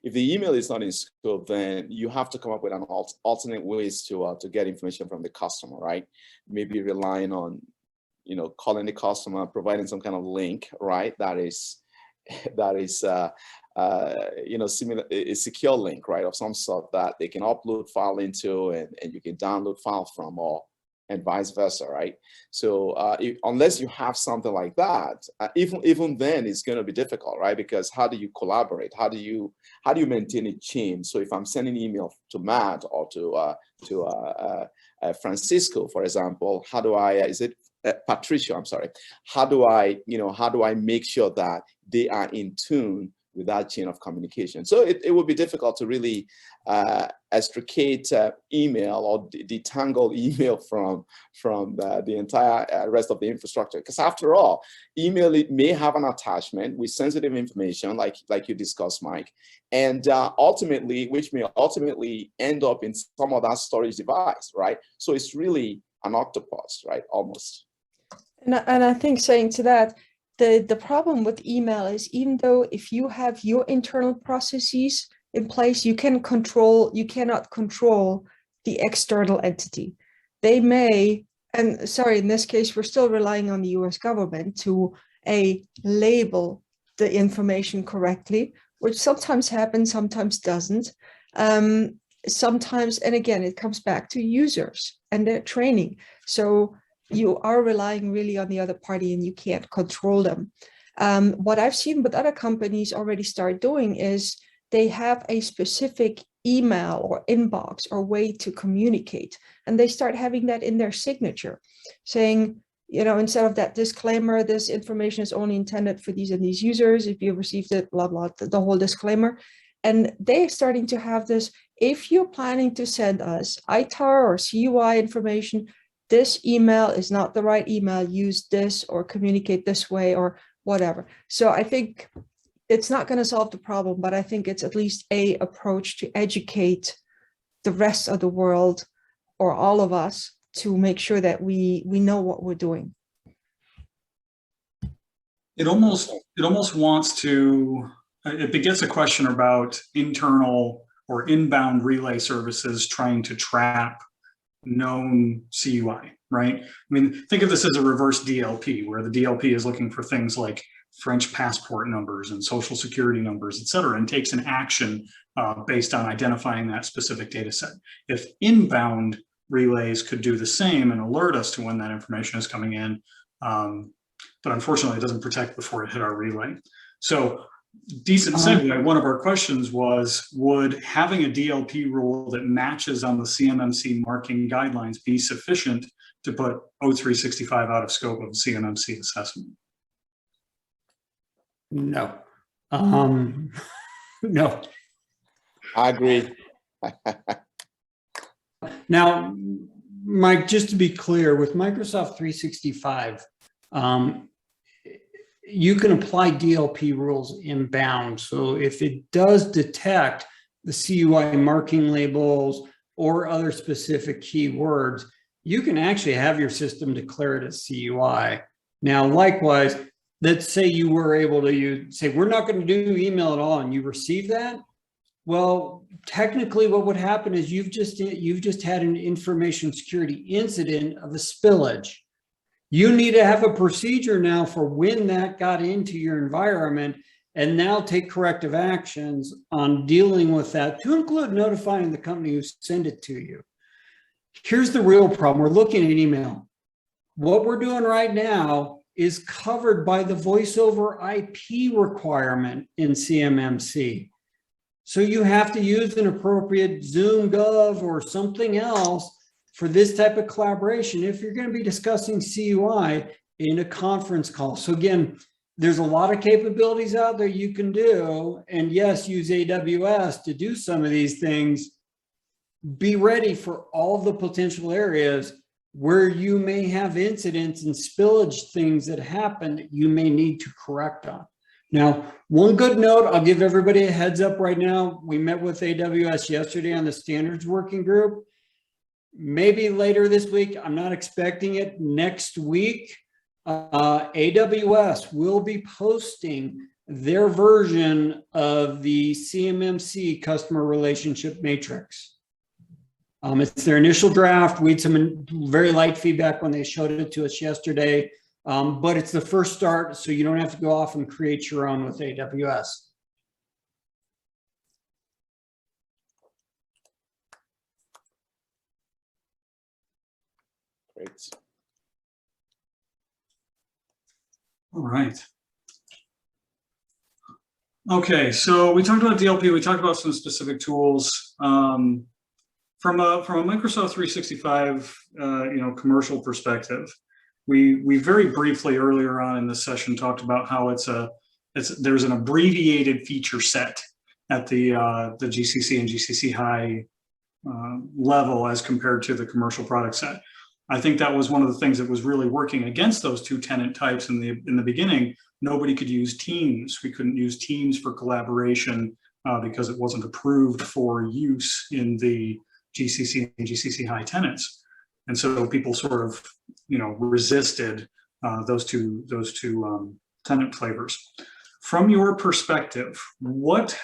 if the email is not in scope, then you have to come up with an alternate ways to get information from the customer, right? Maybe relying on, calling the customer, providing some kind of link, right? That is similar, a secure link, right, of some sort that they can upload file into and you can download file from, and vice versa, right? So unless you have something like that, even then it's going to be difficult, right? Because how do you collaborate? How do you maintain a chain? So if I'm sending email to Matt or to Francisco, for example, how do I? Is it Patricia? I'm sorry. How do I make sure that they are in tune with that chain of communication? So it would be difficult to really extricate email or detangle email from the entire rest of the infrastructure. Because after all, email, it may have an attachment with sensitive information, like you discussed, Mike, and which may ultimately end up in some of that storage device, right? So it's really an octopus, right? Almost. And I think saying to that, the problem with email is, even though if you have your internal processes in place, you cannot control the external entity. They may, and sorry, in this case, we're still relying on the US government to label the information correctly, which sometimes happens, sometimes doesn't. Sometimes, and again, it comes back to users and their training. So you are relying really on the other party and you can't control them. What I've seen with other companies already start doing is they have a specific email or inbox or way to communicate. And they start having that in their signature, saying, instead of that disclaimer, this information is only intended for these and these users. If you received it, blah, blah, the whole disclaimer. And they're starting to have this, if you're planning to send us ITAR or CUI information, this email is not the right email, use this or communicate this way or whatever. So I think it's not going to solve the problem, but I think it's at least an approach to educate the rest of the world or all of us to make sure that we know what we're doing. It almost wants to, it begets a question about internal or inbound relay services trying to trap known CUI, right? I mean, think of this as a reverse DLP, where the DLP is looking for things like French passport numbers and social security numbers, et cetera, and takes an action based on identifying that specific data set. If inbound relays could do the same and alert us to when that information is coming in, but unfortunately it doesn't protect before it hit our relay. So decent segue, one of our questions was, would having a DLP rule that matches on the CMMC marking guidelines be sufficient to put O365 out of scope of CMMC assessment? No. No. I agree. Now, Mike, just to be clear, with Microsoft 365, you can apply DLP rules inbound. So if it does detect the CUI marking labels or other specific keywords, you can actually have your system declare it as CUI. Now, likewise, let's say you were able to say, we're not going to do email at all, and you receive that. Well, technically what would happen is you've just had an information security incident of a spillage. You need to have a procedure now for when that got into your environment, and now take corrective actions on dealing with that, to include notifying the company who sent it to you. Here's the real problem. We're looking at email. What we're doing right now is covered by the voice over IP requirement in CMMC. So you have to use an appropriate Zoom Gov or something else for this type of collaboration if you're going to be discussing CUI in a conference call. So again, there's a lot of capabilities out there you can do. And yes, use AWS to do some of these things. Be ready for all the potential areas, where you may have incidents and spillage things that happen that you may need to correct on. Now, one good note, I'll give everybody a heads up right now. We met with AWS yesterday on the standards working group. Maybe later this week, I'm not expecting it. Next week, AWS will be posting their version of the CMMC customer relationship matrix. It's their initial draft. We had some very light feedback when they showed it to us yesterday, but it's the first start, so you don't have to go off and create your own with AWS. Great. All right. Okay, so we talked about DLP, we talked about some specific tools. From a Microsoft 365 commercial perspective, we very briefly earlier on in this session talked about how there's an abbreviated feature set at the GCC and GCC High level as compared to the commercial product set. I think that was one of the things that was really working against those two tenant types in the beginning. Nobody could use Teams. We couldn't use Teams for collaboration because it wasn't approved for use in the GCC and GCC High tenants. And so people sort of, resisted those two tenant flavors. From your perspective, what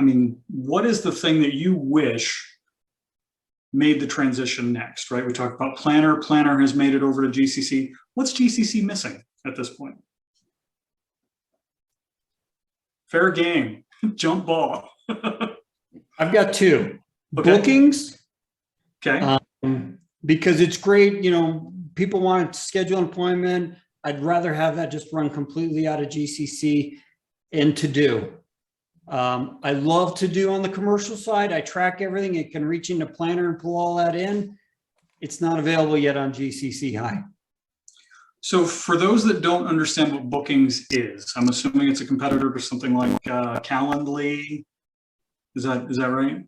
is the thing that you wish made the transition next, right? We talked about Planner. Planner has made it over to GCC. What's GCC missing at this point? Fair game, jump ball. I've got two. Okay. Bookings. Okay. Because it's great, people want to schedule an appointment. I'd rather have that just run completely out of GCC. And to do. I love to do on the commercial side. I track everything. It can reach into Planner and pull all that in. It's not available yet on GCC High. So for those that don't understand what Bookings is, I'm assuming it's a competitor to something like Calendly. Is that right?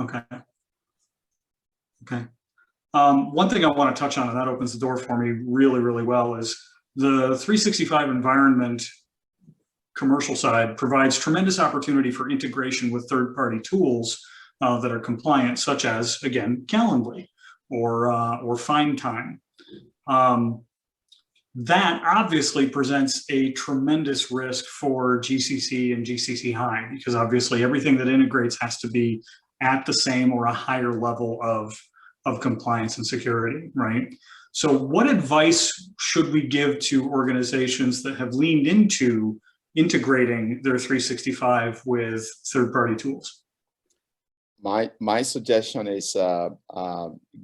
Okay. Okay. One thing I want to touch on, and that opens the door for me really, really well, is the 365 environment commercial side provides tremendous opportunity for integration with third-party tools that are compliant, such as, again, Calendly or Find Time. That obviously presents a tremendous risk for GCC and GCC High, because obviously everything that integrates has to be at the same or a higher level of compliance and security, right? So what advice should we give to organizations that have leaned into integrating their 365 with third-party tools? My suggestion is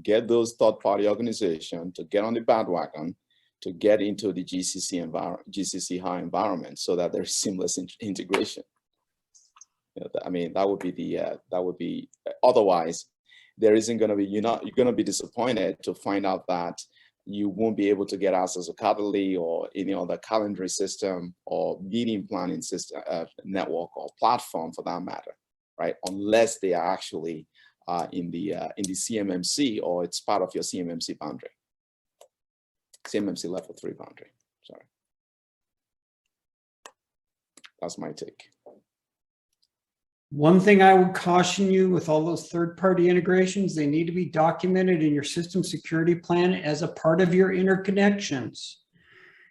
get those third-party organizations to get on the bandwagon to get into the GCC High environment so that there's seamless integration. I mean, that would be otherwise there isn't going to be, you're going to be disappointed to find out that you won't be able to get access to Calendly or any other calendar system or meeting planning system, network or platform for that matter, right? Unless they are actually in the CMMC or it's part of your CMMC boundary, CMMC level 3 boundary. Sorry, that's my take. One thing I would caution you with all those third-party integrations, they need to be documented in your system security plan as a part of your interconnections.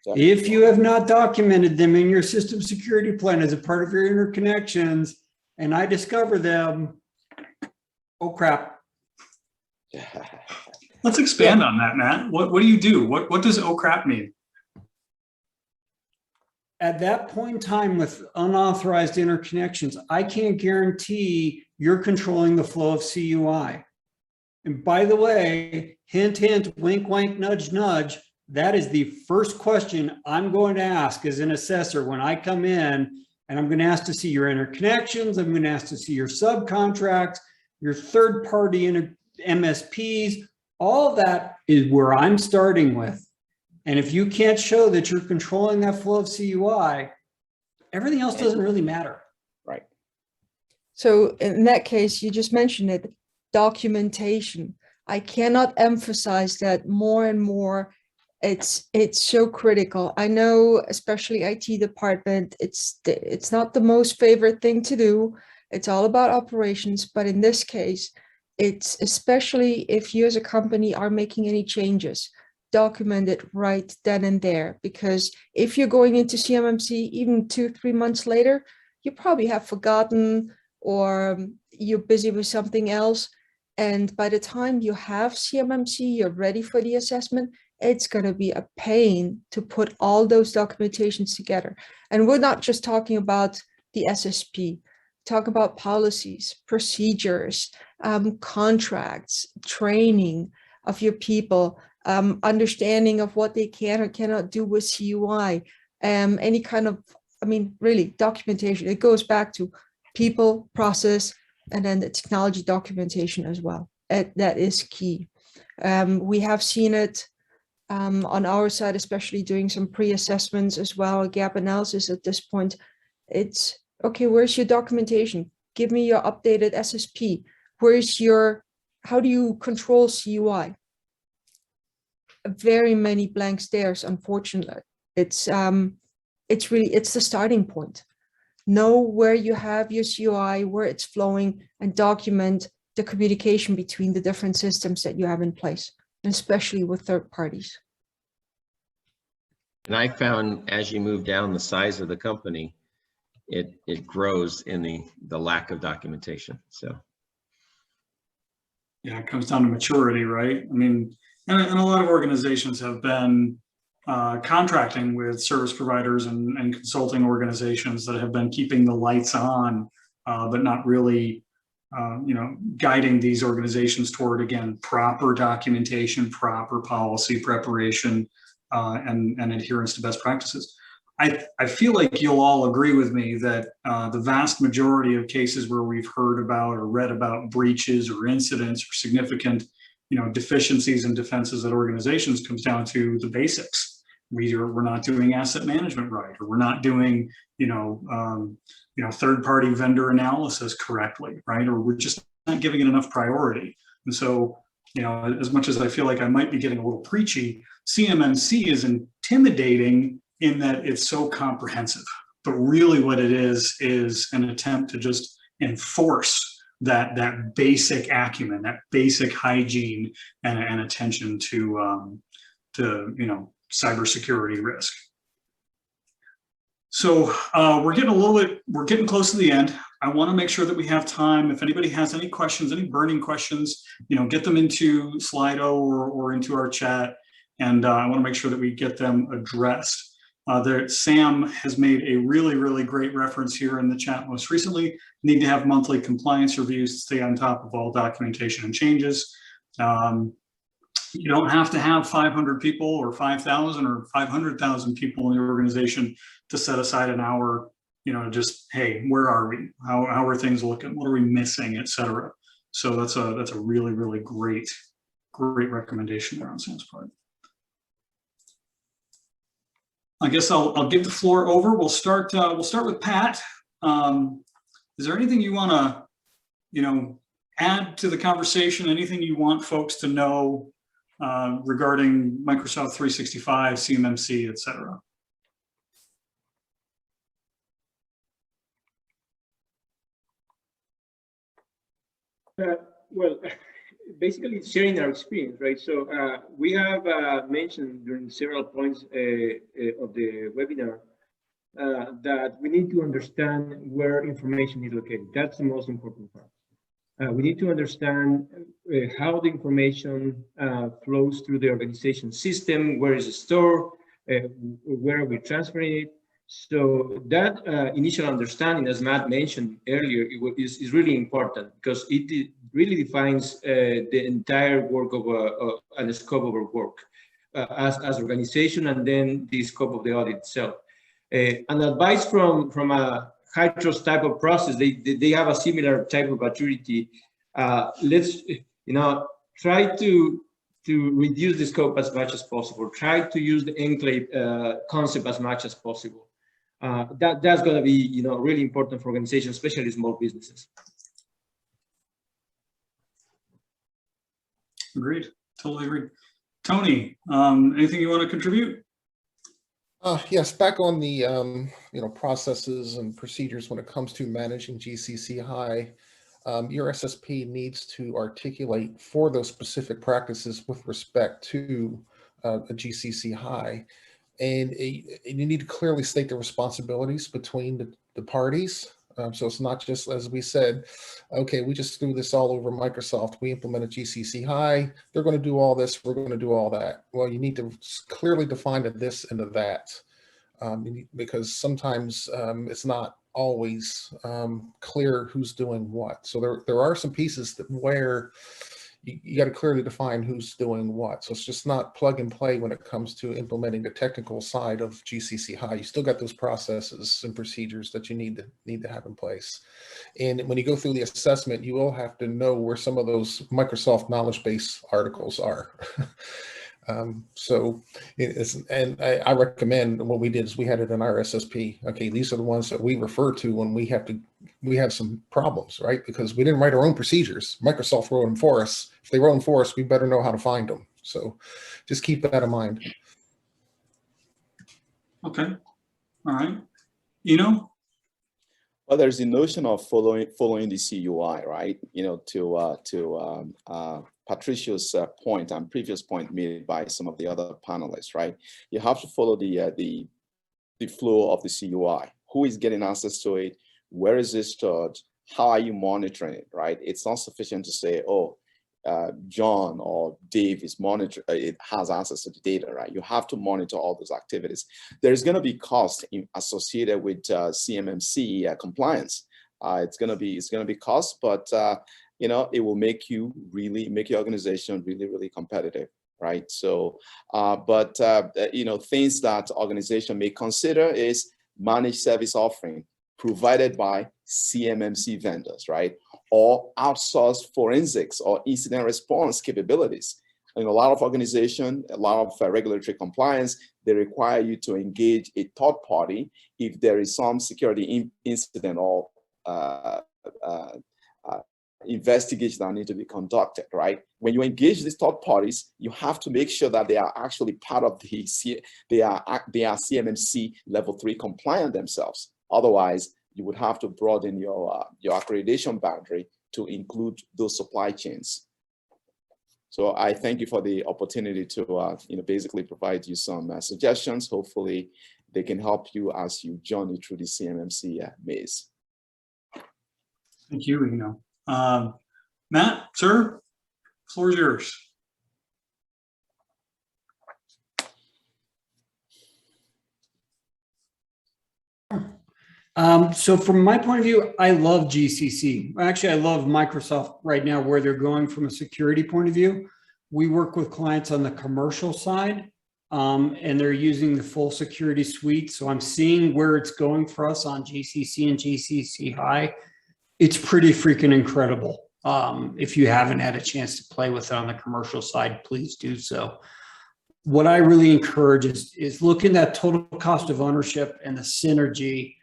Definitely. If you have not documented them in your system security plan as a part of your interconnections, and I discover them, oh crap. Let's expand on that, Matt. What do you do? What does oh crap mean? At that point in time with unauthorized interconnections, I can't guarantee you're controlling the flow of CUI. And by the way, hint, hint, wink, wink, nudge, nudge, that is the first question I'm going to ask as an assessor when I come in, and I'm going to ask to see your interconnections. I'm going to ask to see your subcontracts, your third-party MSPs. All that is where I'm starting with. And if you can't show that you're controlling that flow of CUI, everything else doesn't really matter. Right. So in that case, you just mentioned it, documentation. I cannot emphasize that more and more. It's so critical. I know, especially IT department, it's not the most favorite thing to do. It's all about operations, but in this case, it's especially if you as a company are making any changes, document it right then and there, because if you're going into CMMC even 2-3 months later, you probably have forgotten or you're busy with something else. And by the time you have CMMC, you're ready for the assessment, it's going to be a pain to put all those documentations together. And we're not just talking about the SSP, talk about policies, procedures, contracts, training of your people, understanding of what they can or cannot do with CUI, any kind of, I mean, really documentation. It goes back to people, process, and then the technology documentation as well. That is key. We have seen it on our side, especially doing some pre-assessments as well, gap analysis at this point. It's, okay, where's your documentation? Give me your updated SSP. Where's your, how do you control CUI? Very many blank stares, unfortunately. It's really, it's the starting point. Know where you have your CUI, where it's flowing, and document the communication between the different systems that you have in place, especially with third parties. And I found as you move down the size of the company, it grows in the lack of documentation. So yeah, it comes down to maturity, right? I mean, and a lot of organizations have been contracting with service providers and consulting organizations that have been keeping the lights on, but not really, guiding these organizations toward, again, proper documentation, proper policy preparation, and adherence to best practices. I feel like you'll all agree with me that the vast majority of cases where we've heard about or read about breaches or incidents or significant, deficiencies and defenses at organizations comes down to the basics. We're not doing asset management right, or we're not doing, third-party vendor analysis correctly, right? Or we're just not giving it enough priority. And so, as much as I feel like I might be getting a little preachy, CMMC is intimidating in that it's so comprehensive. But really what it is an attempt to just enforce that basic acumen, that basic hygiene and attention to cybersecurity risk. So we're getting close to the end. I want to make sure that we have time. If anybody has any questions, any burning questions, get them into Slido or into our chat. And I want to make sure that we get them addressed. Sam has made a really, really great reference here in the chat most recently. Need to have monthly compliance reviews to stay on top of all documentation and changes. You don't have to have 500 people or 5,000 or 500,000 people in your organization to set aside an hour, just, hey, where are we? How are things looking? What are we missing, et cetera? So that's a really, really great recommendation there on Sam's part. I guess I'll give the floor over. We'll start with Pat. Is there anything you want to, add to the conversation? Anything you want folks to know regarding Microsoft 365, CMMC, et cetera? Well, basically sharing our experience, right? So we have mentioned during several points of the webinar that we need to understand where information is located. That's the most important part. We need to understand how the information flows through the organization system, where is it stored, where are we transferring it. So that initial understanding, as Matt mentioned earlier, is really important because it really defines the entire work of and the scope of our work as organization, and then the scope of the audit itself. An advice from a high trust type of process, they have a similar type of maturity. Let's try to reduce the scope as much as possible. Try to use the enclave concept as much as possible. That's going to be really important for organizations, especially small businesses. Agreed. Totally agreed. Tony, anything you want to contribute? Yes, back on the processes and procedures when it comes to managing GCC High, your SSP needs to articulate for those specific practices with respect to a GCC High, and you need to clearly state the responsibilities between the parties. So it's not just, as we said, okay, we just threw this all over Microsoft. We implemented GCC High. They're going to do all this. We're going to do all that. Well, you need to clearly define the this and the that, because sometimes it's not always clear who's doing what. So there are some pieces where you got to clearly define who's doing what. So it's just not plug and play when it comes to implementing the technical side of GCC High. You still got those processes and procedures that you need to have in place. And when you go through the assessment, you will have to know where some of those Microsoft knowledge base articles are. So I recommend what we did is we had it in our SSP. Okay, these are the ones that we refer to when we have some problems, right? Because we didn't write our own procedures. Microsoft wrote them for us. If they wrote them for us, we better know how to find them. So just keep that in mind. Okay. All right. Well, there's the notion of following the CUI, right? To Patricia's point and previous point made by some of the other panelists, right? You have to follow the flow of the CUI. Who is getting access to it? Where is it stored? How are you monitoring it, right? It's not sufficient to say, oh, John or Dave is it has access to the data, right? You have to monitor all those activities. There's going to be cost associated with CMMC compliance. It's going to be cost, but it will make your organization really competitive, right? So, things that organization may consider is managed service offering provided by CMMC vendors, right? Or outsourced forensics or incident response capabilities. In a lot of organizations, a lot of regulatory compliance, they require you to engage a third party if there is some security incident or investigations that need to be conducted, right? When you engage these third parties, you have to make sure that they are actually part of they are CMMC level 3 compliant themselves. Otherwise, you would have to broaden your accreditation boundary to include those supply chains. So I thank you for the opportunity to basically provide you some suggestions. Hopefully, they can help you as you journey through the CMMC maze. Thank you, Matt, sir, floor is yours. So from my point of view, I love GCC. Actually, I love Microsoft right now, where they're going from a security point of view. We work with clients on the commercial side, and they're using the full security suite. So I'm seeing where it's going for us on GCC and GCC High. It's pretty freaking incredible. If you haven't had a chance to play with it on the commercial side, please do so. What I really encourage is looking at total cost of ownership and the synergy.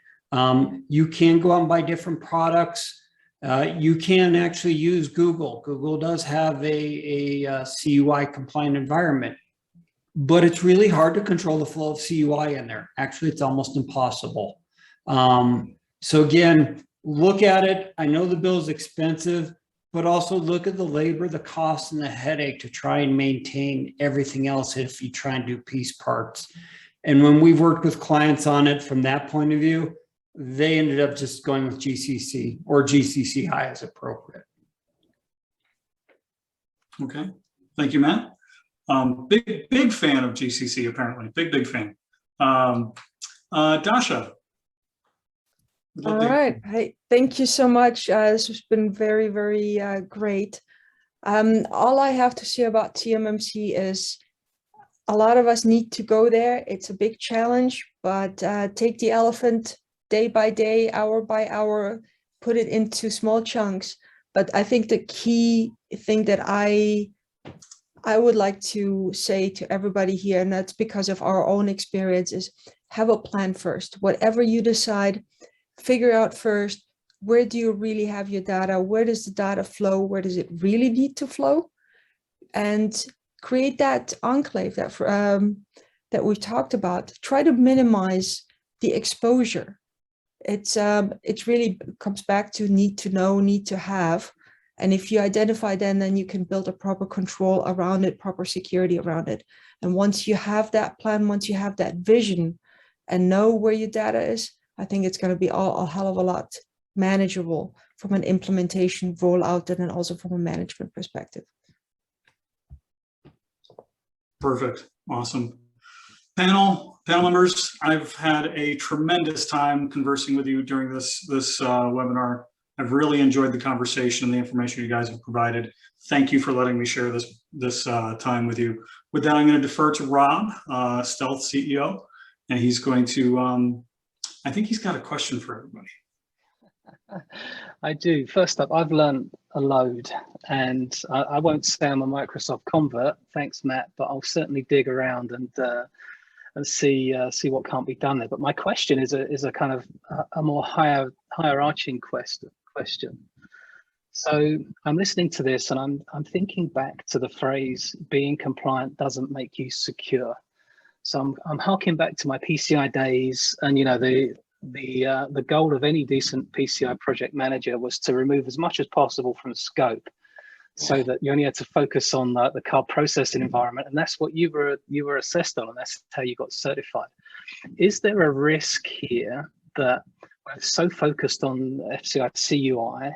You can go out and buy different products. You can actually use Google. Google does have a CUI compliant environment, but it's really hard to control the flow of CUI in there. Actually, it's almost impossible. So again, look at it. I know the bill is expensive, but also look at the labor, the cost, and the headache to try and maintain everything else if you try and do piece parts. And when we've worked with clients on it from that point of view, they ended up just going with GCC or GCC High as appropriate. Okay, thank you, Matt. Big fan of GCC, apparently. Big fan. Dasha. All right. Hey, thank you so much. This has been very, very great. All I have to say about CMMC is a lot of us need to go there. It's a big challenge, but take the elephant day by day, hour by hour, put it into small chunks. But I think the key thing that I would like to say to everybody here, and that's because of our own experience, is have a plan first. Whatever you decide, figure out first, where do you really have your data? Where does the data flow? Where does it really need to flow? and create that enclave that that we've talked about. Try to minimize the exposure. It's really comes back to need to know, need to have. And if you identify then you can build a proper control around it, proper security around it. And once you have that plan, once you have that vision and know where your data is, I think it's going to be a hell of a lot manageable from an implementation rollout and then also from a management perspective. Perfect. Awesome. Panel members, I've had a tremendous time conversing with you during this webinar. I've really enjoyed the conversation and the information you guys have provided. Thank you for letting me share this time with you. With that, I'm going to defer to Rob, Stealth CEO, and he's going to, I think he's got a question for everybody. I do. First up, I've learned a load, and I won't say I'm a Microsoft convert, thanks Matt, but I'll certainly dig around and see what can't be done there. But my question is a kind of a more hierarching question. So I'm listening to this and I'm thinking back to the phrase being compliant doesn't make you secure. So I'm harking back to my PCI days, and you know the goal of any decent PCI project manager was to remove as much as possible from scope, so that you only had to focus on the card processing environment, and that's what you were assessed on, and that's how you got certified. Is there a risk here that we're so focused on FCI CUI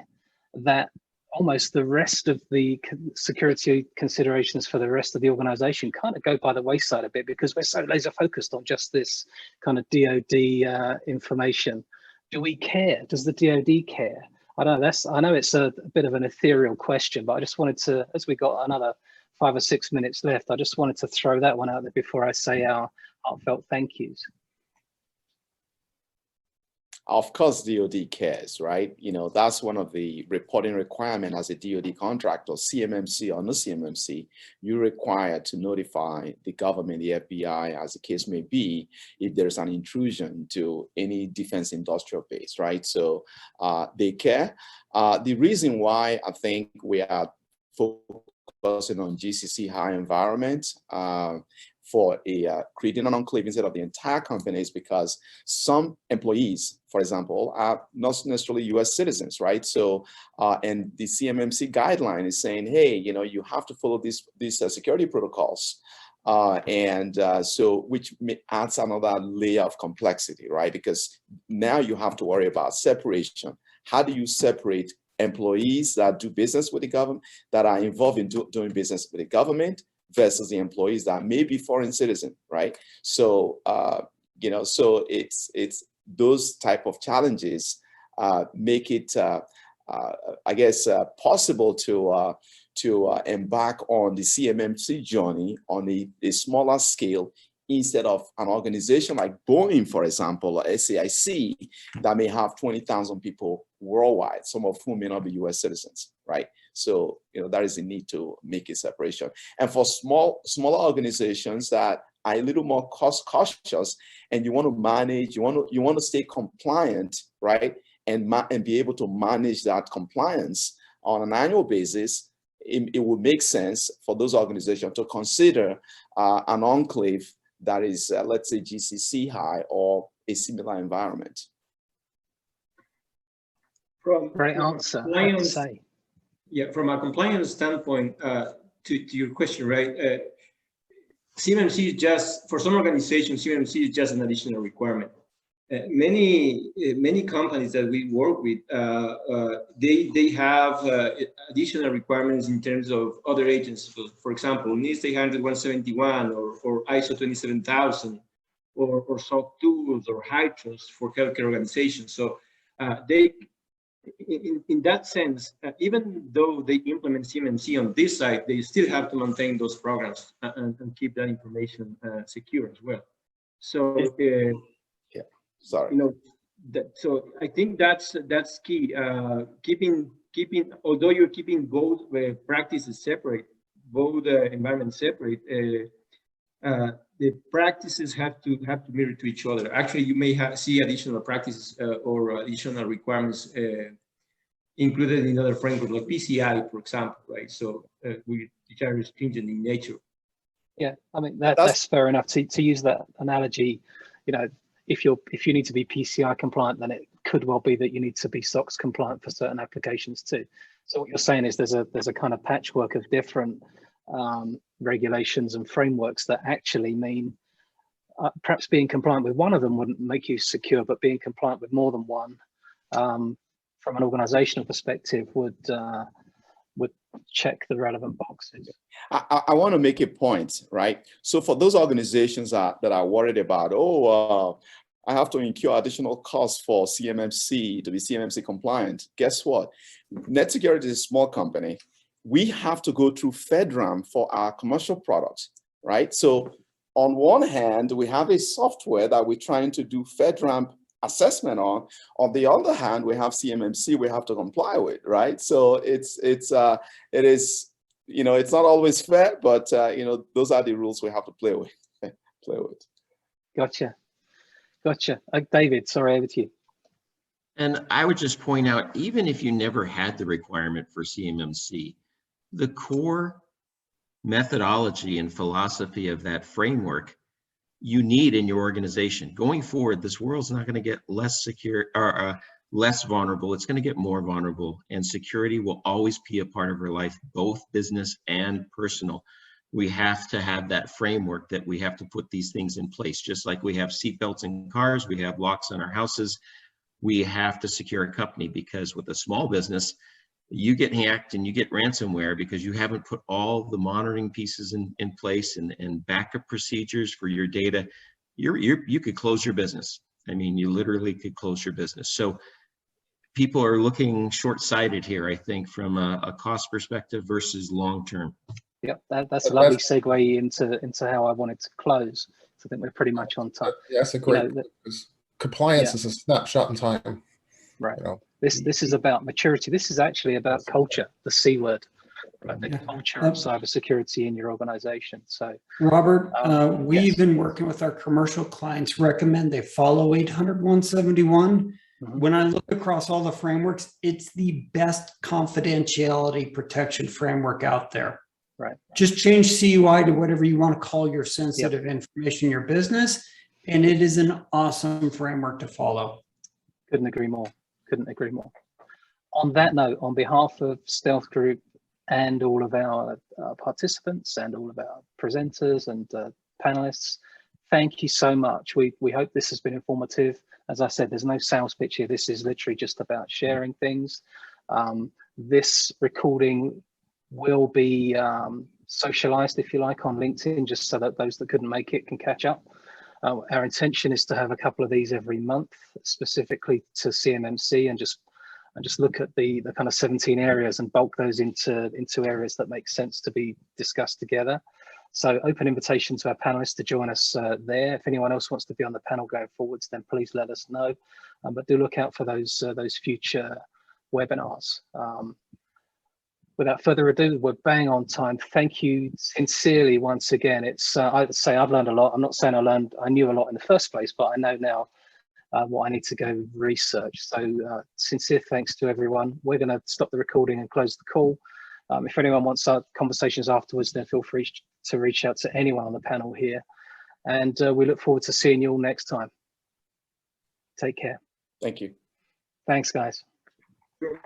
that almost the rest of the security considerations for the rest of the organization kind of go by the wayside a bit because we're so laser focused on just this kind of DoD information? Do we care? Does the DoD care? I know it's a bit of an ethereal question, but I just wanted to, as we got another 5 or 6 minutes left, I just wanted to throw that one out there before I say our heartfelt thank yous. Of course, DoD cares, right? You know, that's one of the reporting requirements as a DoD contractor, CMMC or no CMMC. You're required to notify the government, the FBI, as the case may be, if there's an intrusion to any defense industrial base, right? So they care. The reason why I think we are focusing on GCC High environment for creating an enclave instead of the entire company is because some employees, for example, are not necessarily US citizens, right? So, and the CMMC guideline is saying, hey, you know, you have to follow these security protocols. So which adds another layer of complexity, right? Because now you have to worry about separation. How do you separate employees that do business with the government, that are involved in doing business with the government, versus the employees that may be foreign citizen, right? So, you know, so it's those type of challenges make it, I guess, possible to embark on the CMMC journey on a smaller scale instead of an organization like Boeing, for example, or SAIC, that may have 20,000 people worldwide, some of whom may not be US citizens, right? So, you know, there is a need to make a separation. And for smaller organizations that are a little more cost cautious and you want to manage, you want to stay compliant, right? And be able to manage that compliance on an annual basis, it would make sense for those organizations to consider an enclave that is, let's say, GCC High or a similar environment. Great answer, I have to say. Yeah, from a compliance standpoint, to your question, right? CMMC is just, for some organizations, CMMC is just an additional requirement. Many companies that we work with, they have additional requirements in terms of other agencies. For example, NIST 800-171 or ISO 27000 or SOC tools or HITRUST for healthcare organizations. So they, in that sense, even though they implement CMMC on this side, they still have to maintain those programs and keep that information secure as well. So. Sorry. You know, so I think that's key. Keeping, although you're keeping both practices separate, both environments separate, the practices have to mirror to each other. Actually, you may see additional practices or additional requirements included in other frameworks like PCI, for example, right? So which are stringent in nature. Yeah, I mean that's fair enough to use that analogy. You know, if you need to be PCI compliant, then it could well be that you need to be SOX compliant for certain applications too. So what you're saying is there's a kind of patchwork of different regulations and frameworks that actually mean perhaps being compliant with one of them wouldn't make you secure, but being compliant with more than one from an organizational perspective would check the relevant boxes. I want to make a point, right? So for those organizations that are worried about, I have to incur additional costs for CMMC to be CMMC compliant. Guess what? NetSecurity is a small company. We have to go through FedRAMP for our commercial products, right? So on one hand, we have a software that we're trying to do FedRAMP assessment on. On the other hand, we have CMMC we have to comply with, right? So it is, you know, it's not always fair, but you know, those are the rules we have to play with. Gotcha. David, sorry, over to you. And I would just point out, even if you never had the requirement for CMMC, the core methodology and philosophy of that framework you need in your organization. Going forward, this world's not going to get less secure or less vulnerable. It's going to get more vulnerable, and security will always be a part of our life, both business and personal. We have to have that framework that we have to put these things in place. Just like we have seatbelts in cars, we have locks on our houses. We have to secure a company, because with a small business, you get hacked and you get ransomware because you haven't put all the monitoring pieces in place and backup procedures for your data. You could close your business. I mean, you literally could close your business. So people are looking short-sighted here, I think, from a cost perspective versus long-term. Yep, that's a lovely segue into how I wanted to close. So I think we're pretty much on time. Yeah, that's a great, compliance is a snapshot in time. Right. You know. This is about maturity. This is actually about culture, the C word, right? The culture of cybersecurity in your organization. So, Robert, we've been working with our commercial clients, recommend they follow 800-171. When I look across all the frameworks, it's the best confidentiality protection framework out there. Right. Just change CUI to whatever you want to call your sensitive information in your business, and it is an awesome framework to follow. Couldn't agree more. Couldn't agree more. On that note, on behalf of Stealth Group and all of our participants and all of our presenters and panelists, thank you so much. We hope this has been informative. As I said, there's no sales pitch here. This is literally just about sharing things. This recording will be socialized, if you like, on LinkedIn, just so that those that couldn't make it can catch up. Our intention is to have a couple of these every month, specifically to CMMC, and just look at the kind of 17 areas and bulk those into areas that make sense to be discussed together. So open invitation to our panelists to join us there. If anyone else wants to be on the panel going forwards, then please let us know. But do look out for those future webinars. Without further ado, we're bang on time. Thank you sincerely once again. It's I'd say I've learned a lot. I'm not saying I knew a lot in the first place, but I know now what I need to go research. So sincere thanks to everyone. We're going to stop the recording and close the call. If anyone wants our conversations afterwards, then feel free to reach out to anyone on the panel here. And we look forward to seeing you all next time. Take care. Thank you. Thanks, guys. Sure.